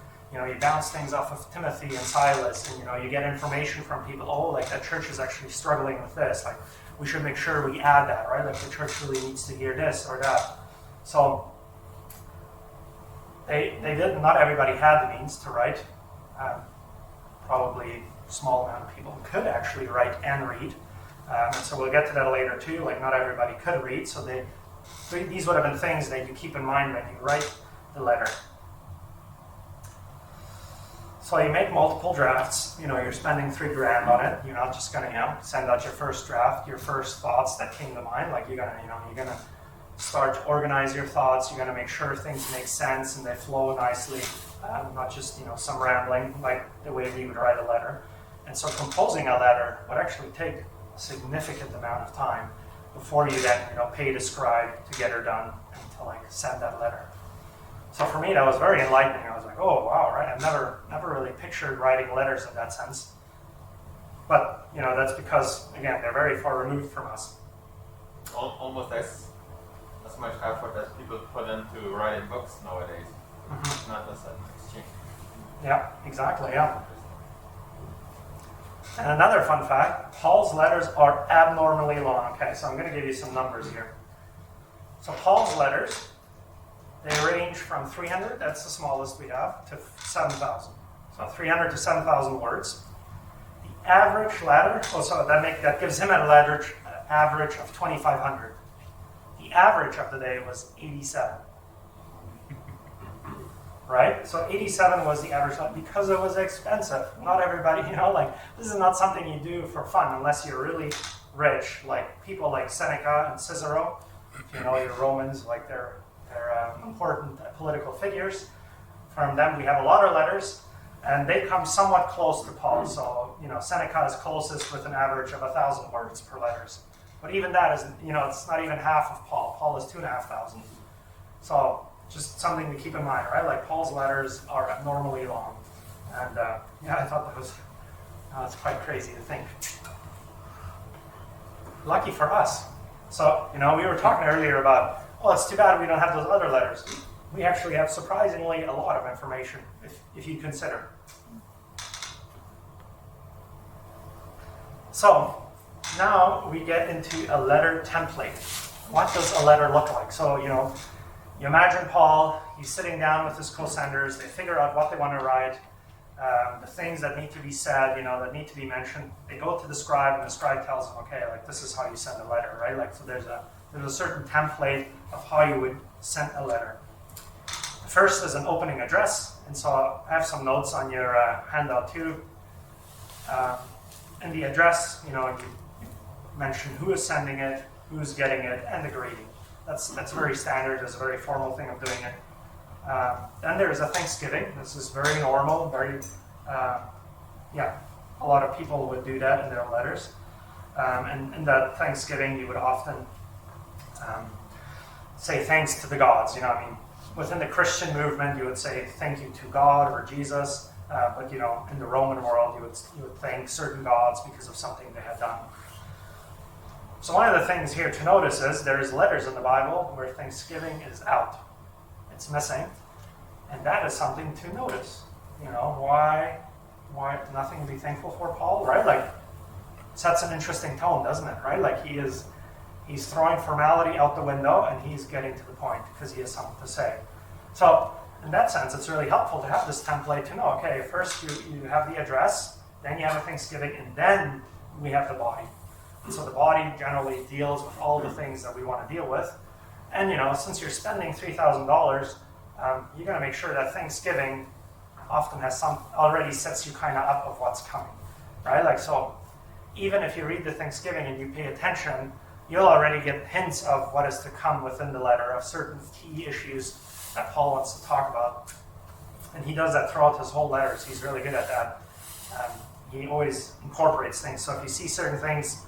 bounce things off of Timothy and Silas, and you get information from people. Oh, that church is actually struggling with this. We should make sure we add that, right? The church really needs to hear this or that. So they did. Not everybody had the means to write. Probably a small amount of people could actually write and read. And so we'll get to that later too. Like not everybody could read, so these would have been things that you keep in mind when you write the letter. So you make multiple drafts. You're spending $3,000 on it. You're not just going to, send out your first draft, your first thoughts that came to mind. Like you're gonna start to organize your thoughts. You're gonna make sure things make sense and they flow nicely, not just some rambling like the way we would write a letter. And so composing a letter would actually take a significant amount of time before you then pay the scribe to get her done and to send that letter. So for me, that was very enlightening. I was like, oh, wow, right? I've never really pictured writing letters in that sense. But, that's because, again, they're very far removed from us. Almost as much effort as people put into writing books nowadays. Mm-hmm. Not as an exchange. Yeah, exactly, yeah. And another fun fact, Paul's letters are abnormally long. Okay, so I'm going to give you some numbers here. So Paul's letters, they range from 300, that's the smallest we have, to 7,000. So 300 to 7,000 words. The average letter, that gives him an average of 2,500. The average of the day was 87. Right? So 87 was the average because it was expensive. Not everybody, this is not something you do for fun unless you're really rich, like people like Seneca and Cicero. If you know your Romans, they're important political figures. From them, we have a lot of letters, and they come somewhat close to Paul. So, Seneca is closest with an average of 1,000 words per letters. But even that is, it's not even half of Paul. Paul is 2,500. So, just something to keep in mind, right? Like Paul's letters are abnormally long. And I thought that's quite crazy to think. Lucky for us. So, we were talking earlier about, it's too bad we don't have those other letters. We actually have surprisingly a lot of information, if you consider. So, now we get into a letter template. What does a letter look like? So, you imagine Paul, he's sitting down with his co-senders, they figure out what they want to write, the things that need to be said, that need to be mentioned. They go to the scribe, and the scribe tells them, okay, this is how you send a letter, right? So there's a certain template of how you would send a letter. The first is an opening address, and so I have some notes on your handout too. In the address, you mention who is sending it, who's getting it, and the greeting. That's very standard. It's a very formal thing of doing it. Then there is a Thanksgiving. This is very normal. A lot of people would do that in their letters. And in that Thanksgiving, you would often say thanks to the gods. Within the Christian movement, you would say thank you to God or Jesus. But in the Roman world, you would thank certain gods because of something they had done. So one of the things here to notice is there's letters in the Bible where Thanksgiving is out. It's missing. And that is something to notice. Why nothing to be thankful for, Paul, right? Sets an interesting tone, doesn't it, right? He's throwing formality out the window and he's getting to the point because he has something to say. So in that sense, it's really helpful to have this template to know, okay, first you have the address, then you have a Thanksgiving, and then we have the body. And so the body generally deals with all the things that we want to deal with. And, since you're spending $3,000, you're going to make sure that Thanksgiving often already sets you kind of up of what's coming, right? So even if you read the Thanksgiving and you pay attention, you'll already get hints of what is to come within the letter, of certain key issues that Paul wants to talk about. And he does that throughout his whole letters. He's really good at that. He always incorporates things. So if you see certain things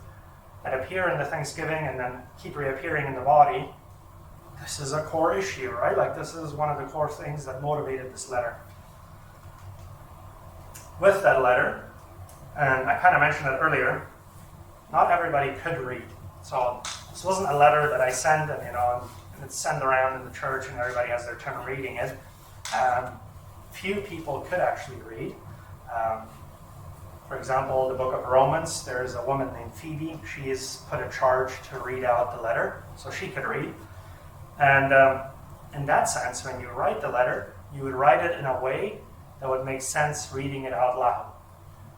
that appear in the Thanksgiving and then keep reappearing in the body, this is a core issue, right? This is one of the core things that motivated this letter. With that letter, and I kind of mentioned it earlier, not everybody could read. So this wasn't a letter that I send and it's sent around in the church and everybody has their turn reading it. Few people could actually read. For example, the book of Romans, there's a woman named Phoebe. She is put in charge to read out the letter, so she could read. And in that sense, when you write the letter, you would write it in a way that would make sense reading it out loud.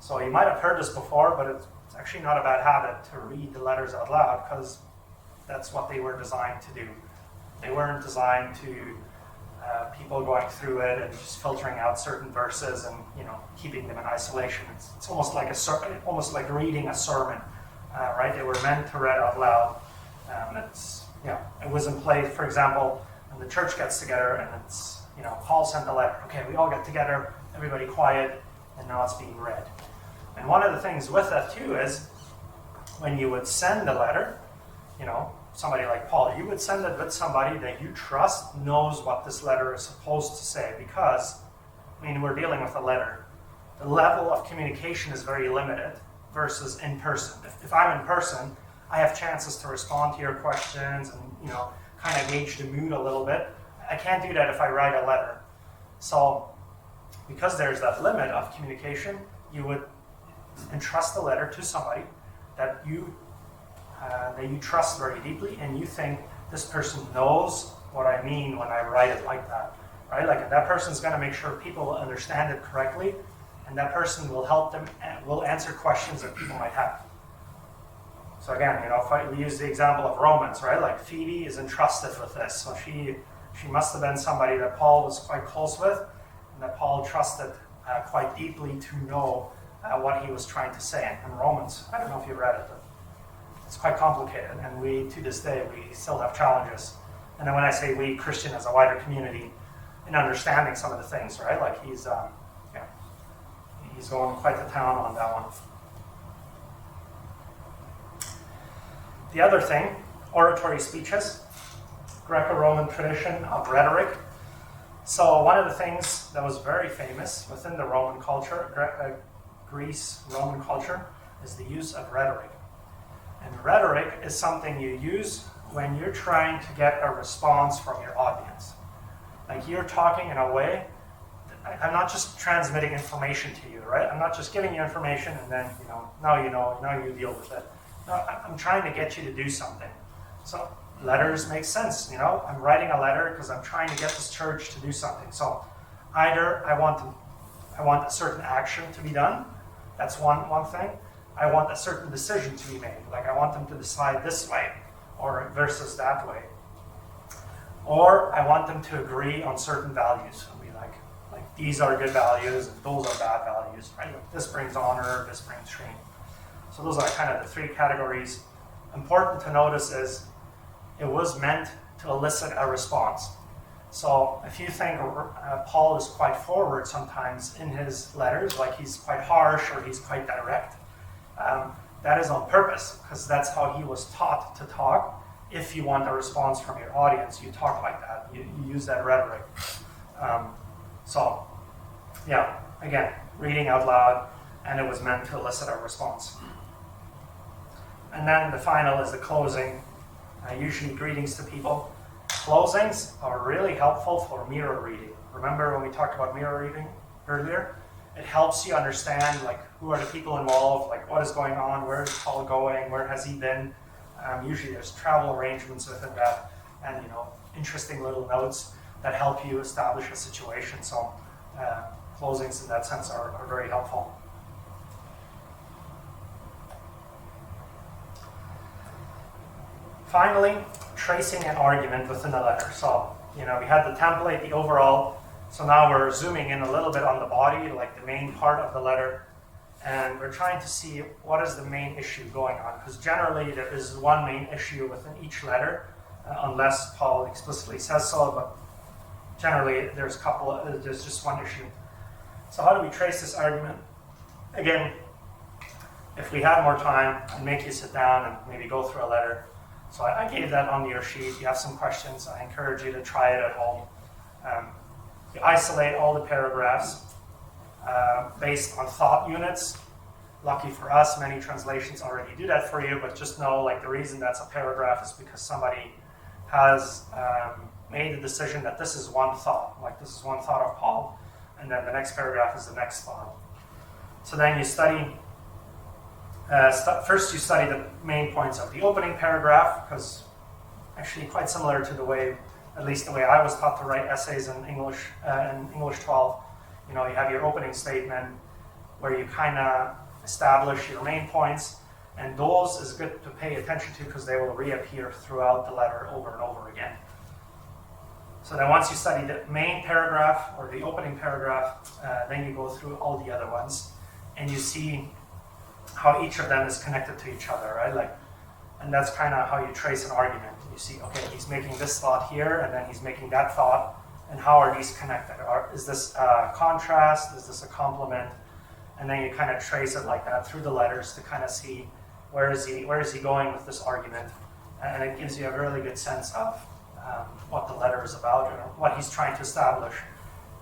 So you might have heard this before, but it's actually not a bad habit to read the letters out loud, because that's what they were designed to do. They weren't designed to people going through it and just filtering out certain verses and keeping them in isolation. It's almost like almost like reading a sermon, right? They were meant to read out loud. It was in place. For example, when the church gets together and it's Paul sent a letter. Okay, we all get together, everybody quiet, and now it's being read. And one of the things with that too is when you would send a letter, somebody like Paul, you would send it with somebody that you trust knows what this letter is supposed to say, because, we're dealing with a letter. The level of communication is very limited versus in person. If I'm in person, I have chances to respond to your questions and, kind of gauge the mood a little bit. I can't do that if I write a letter. So, because there's that limit of communication, you would entrust the letter to somebody that you trust very deeply, and you think this person knows what I mean when I write it like that, right? Like that person's going to make sure people will understand it correctly, and that person will help them, will answer questions that people might have. So again, if we use the example of Romans, right? Like Phoebe is entrusted with this, so she must have been somebody that Paul was quite close with, and that Paul trusted quite deeply to know what he was trying to say. And Romans, I don't know if you read it, but it's quite complicated, and to this day, we still have challenges. And then when I say we, Christian as a wider community, in understanding some of the things, right? Like he's going quite to town on that one. The other thing, oratory speeches, Greco-Roman tradition of rhetoric. So one of the things that was very famous within the Roman culture, Greece, Roman culture, is the use of rhetoric. And rhetoric is something you use when you're trying to get a response from your audience. Like you're talking in a way, I'm not just transmitting information to you, right? I'm not just giving you information and then, now you deal with it. No, I'm trying to get you to do something. So letters make sense, I'm writing a letter because I'm trying to get this church to do something. So either I want a certain action to be done, that's one thing. I want a certain decision to be made. Like I want them to decide this way or versus that way. Or I want them to agree on certain values. I'll be like these are good values and those are bad values, right? Like, this brings honor, this brings shame. So those are kind of the three categories. Important to notice is it was meant to elicit a response. So if you think Paul is quite forward sometimes in his letters, like he's quite harsh or he's quite direct, that is on purpose, because that's how he was taught to talk. If you want a response from your audience, you talk like that. You use that rhetoric. Again, reading out loud, and it was meant to elicit a response. And then the final is the closing, usually greetings to people. Closings are really helpful for mirror reading. Remember when we talked about mirror reading earlier? It helps you understand who are the people involved, what is going on, where is Paul going, where has he been. Usually there's travel arrangements within that, and interesting little notes that help you establish a situation. So closings in that sense are very helpful. Finally, tracing an argument within a letter. So, we had the template, the overall. So now we're zooming in a little bit on the body, like the main part of the letter. And we're trying to see what is the main issue going on. Because generally there is one main issue within each letter, unless Paul explicitly says so. But generally there's just one issue. So how do we trace this argument? Again, if we had more time, I'd make you sit down and maybe go through a letter. So I gave that on your sheet. You have some questions. I encourage you to try it at home. You isolate all the paragraphs based on thought units. Lucky for us, many translations already do that for you, but just know the reason that's a paragraph is because somebody has made the decision that this is one thought. This is one thought of Paul, and then the next paragraph is the next thought. So then you study first you study the main points of the opening paragraph, because actually quite similar to the way, at least the way I was taught to write essays in English 12. You have your opening statement where you kind of establish your main points, And those is good to pay attention to because they will reappear throughout the letter over and over again. So then once you study the main paragraph or the opening paragraph, then you go through all the other ones and you see how each of them is connected to each other, right? Like, and that's kind of how you trace an argument. You see, okay, he's making this thought here, and then he's making that thought, and how are these connected? Is this a contrast? Is this a complement? And then you kind of trace it like that through the letters to kind of see where is he going with this argument, and it gives you a really good sense of what the letter is about or what he's trying to establish.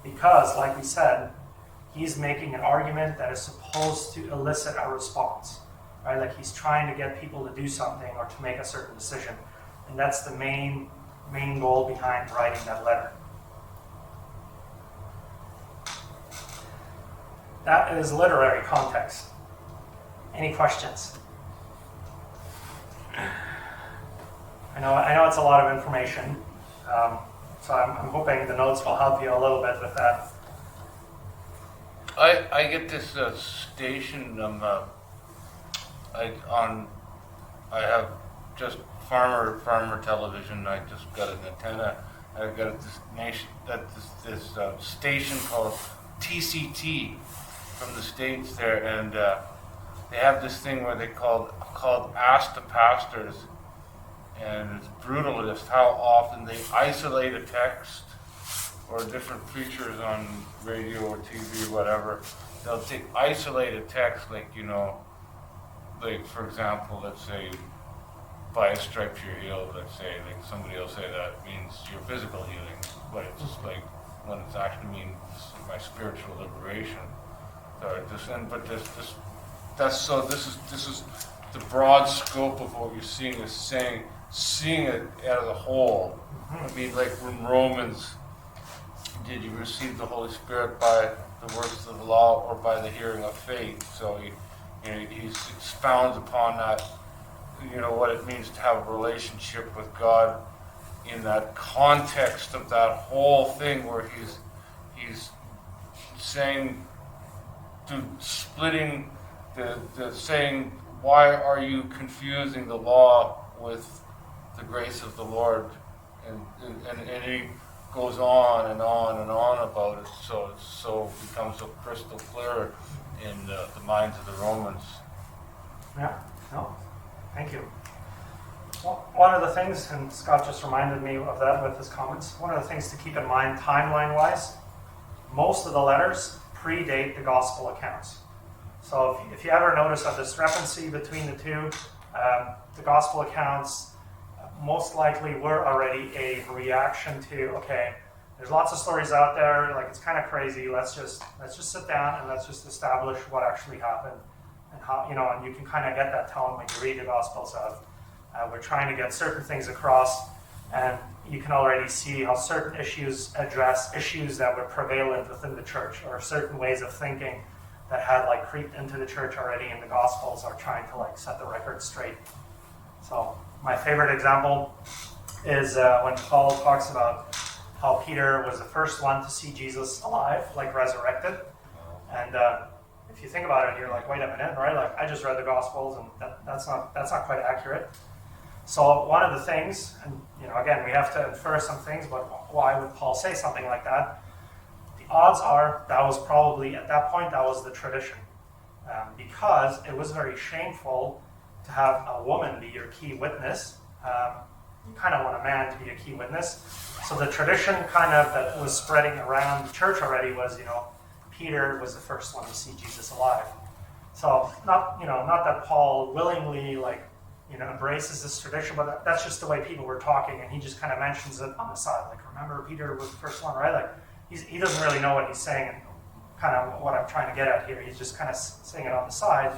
Because, like we said, he's making an argument that is supposed to elicit a response, right? Like he's trying to get people to do something or to make a certain decision. And that's the main goal behind writing that letter. That is literary context. Any questions? I know it's a lot of information, so I'm hoping the notes will help you a little bit with that. I get this station. I have just farmer television. I just got an antenna. I've got this station called TCT from the States there, and they have this thing where they called Ask the Pastors, and it's brutal just how often they isolate a text or different preachers on radio or TV or whatever. They'll take isolated text, like, like for example, let's say, by a stripe you're healed, let's say, like somebody will say that means your physical healing, but it's just like when it's actually means my spiritual liberation. So this is the broad scope of what you're seeing is seeing it out of the whole. I mean, like in Romans, did you receive the Holy Spirit by the works of the law or by the hearing of faith? So he expounds upon that, what it means to have a relationship with God in that context of that whole thing, where he's saying, splitting the saying, why are you confusing the law with the grace of the Lord? And he goes on and on and on about it, so it becomes so crystal clear in the minds of the Romans. Yeah, no, thank you. Well, one of the things, and Scott just reminded me of that with his comments, one of the things to keep in mind timeline-wise, most of the letters predate the gospel accounts. So if you ever notice a discrepancy between the two, the gospel accounts most likely were already a reaction to, okay, there's lots of stories out there, like it's kind of crazy, let's just sit down and let's just establish what actually happened and how, and you can kind of get that tone when you read the gospels of, we're trying to get certain things across, and you can already see how certain issues address issues that were prevalent within the church, or certain ways of thinking that had creeped into the church already, and the gospels are trying to set the record straight. So my favorite example is when Paul talks about how Peter was the first one to see Jesus alive, resurrected. And if you think about it, you're like, wait a minute, right? I just read the Gospels, and that's not quite accurate. So one of the things, and again, we have to infer some things, but why would Paul say something like that? The odds are that was probably, at that point, that was the tradition. Because it was very shameful to have a woman be your key witness. You kind of want a man to be a key witness. So the tradition that was spreading around the church already was, Peter was the first one to see Jesus alive. So not that Paul willingly embraces this tradition, but that's just the way people were talking, and he just kind of mentions it on the side. Remember, Peter was the first one, right? He doesn't really know what he's saying, and kind of what I'm trying to get at here. He's just kind of saying it on the side.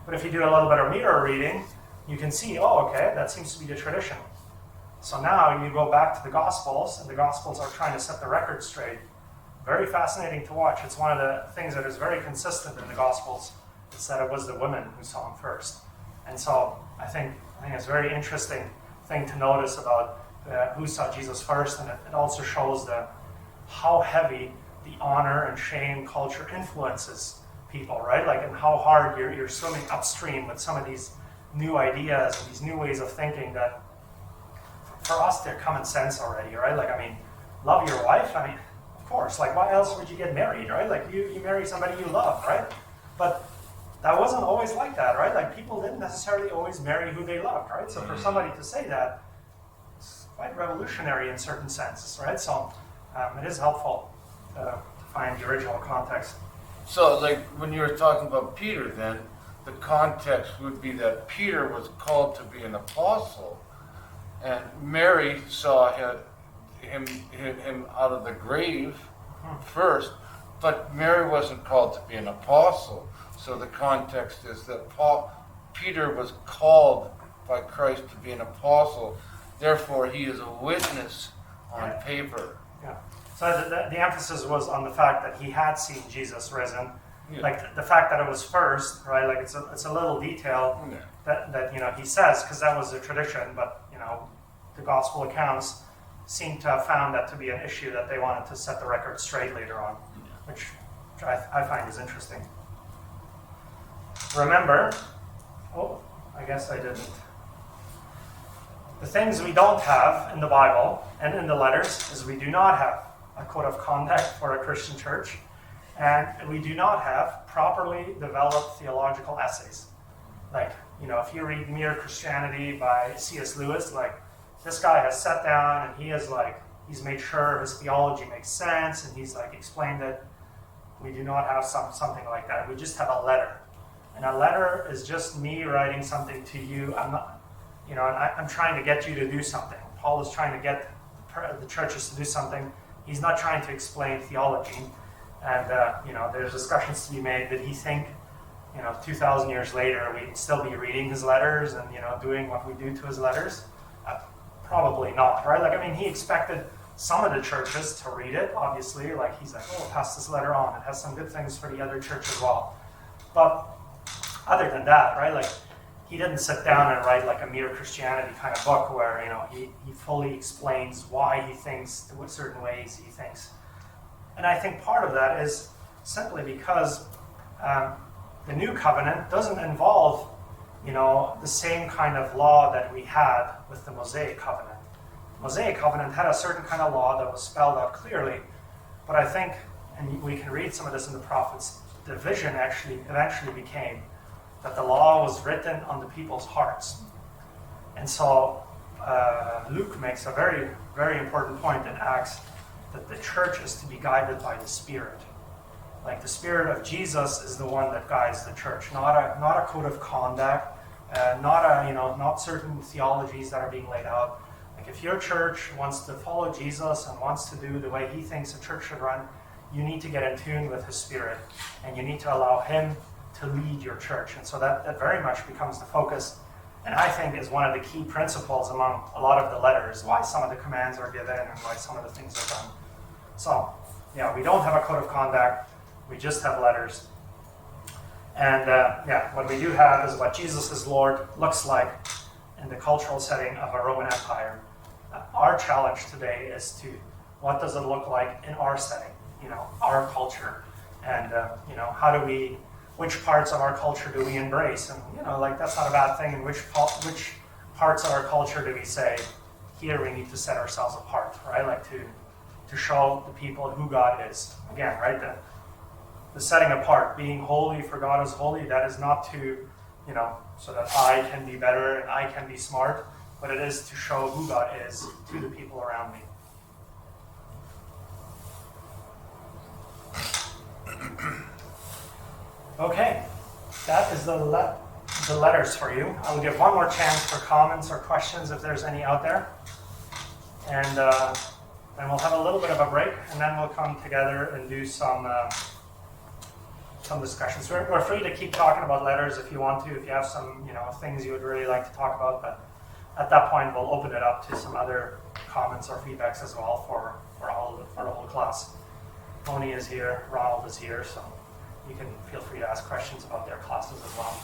But if you do a little bit of mirror reading, you can see, okay, that seems to be the tradition. So now you go back to the Gospels, and the Gospels are trying to set the record straight. Very fascinating to watch. It's one of the things that is very consistent in the Gospels, is that it was the women who saw him first. And so I think it's a very interesting thing to notice about who saw Jesus first, and it also shows how heavy the honor and shame culture influences people, right? And how hard you're swimming upstream with some of these new ideas and these new ways of thinking that for us they're common sense already, right? Like, I mean, love your wife, I mean, of course, like why else would you get married, right? Like you marry somebody you love, right? But that wasn't always like that, right? Like people didn't necessarily always marry who they loved, right? So for somebody to say that, it's quite revolutionary in certain senses, right? So it is helpful to find the original context. So, like, when you were talking about Peter, then, the context would be that Peter was called to be an apostle, and Mary saw him out of the grave first, but Mary wasn't called to be an apostle. So the context is that Peter was called by Christ to be an apostle, therefore he is a witness on paper. Yeah. So the emphasis was on the fact that he had seen Jesus risen. Yeah. Like the fact that it was first, right? Like it's a little detail that you know he says, because that was the tradition, but you know the gospel accounts seem to have found that to be an issue that they wanted to set the record straight later on, which I find is interesting. Remember, I guess I didn't. The things we don't have in the Bible and in the letters is we do not have a code of conduct for a Christian church, and we do not have properly developed theological essays. Like, you know, if you read Mere Christianity by C.S. Lewis, like, this guy has sat down and he's made sure his theology makes sense, and he's like explained it. We do not have something like that. We just have a letter. And a letter is just me writing something to you. I'm not, you know, and I'm trying to get you to do something. Paul is trying to get the churches to do something. He's not trying to explain theology. And, you know, there's discussions to be made. Did he think, you know, 2,000 years later, we'd still be reading his letters and, you know, doing what we do to his letters? Probably not, right? Like, I mean, he expected some of the churches to read it, obviously. Like, he's like, oh, pass this letter on. It has some good things for the other church as well. But other than that, right, like, he didn't sit down and write like a Mere Christianity kind of book where, you know, he fully explains why he thinks what certain ways he thinks. And I think part of that is simply because the new covenant doesn't involve, you know, the same kind of law that we had with the Mosaic covenant. The Mosaic covenant had a certain kind of law that was spelled out clearly, but I think, and we can read some of this in the prophets, the vision actually eventually became that the law was written on the people's hearts. And so Luke makes a very, very important point in Acts that the church is to be guided by the Spirit. Like the Spirit of Jesus is the one that guides the church, not a code of conduct, not certain theologies that are being laid out. Like if your church wants to follow Jesus and wants to do the way he thinks a church should run, you need to get in tune with his Spirit, and you need to allow him to lead your church. And so that very much becomes the focus, and I think is one of the key principles among a lot of the letters, why some of the commands are given and why some of the things are done. So, yeah, we don't have a code of conduct, we just have letters. And what we do have is what Jesus is Lord looks like in the cultural setting of a Roman Empire. Our challenge today is to, what does it look like in our setting, you know, our culture, and which parts of our culture do we embrace? And, you know, like, that's not a bad thing. And which parts of our culture do we say, here we need to set ourselves apart, right? Like to show the people who God is. Again, right? The setting apart, being holy for God is holy, that is not to, you know, so that I can be better and I can be smart, but it is to show who God is to the people around me. Okay, that is the letters for you. I'll give one more chance for comments or questions if there's any out there. And then we'll have a little bit of a break, and then we'll come together and do some discussions. We're free to keep talking about letters if you want to, if you have some, you know, things you would really like to talk about, but at that point we'll open it up to some other comments or feedbacks as well for the whole class. Tony is here, Ronald is here, so you can feel free to ask questions about their classes as well.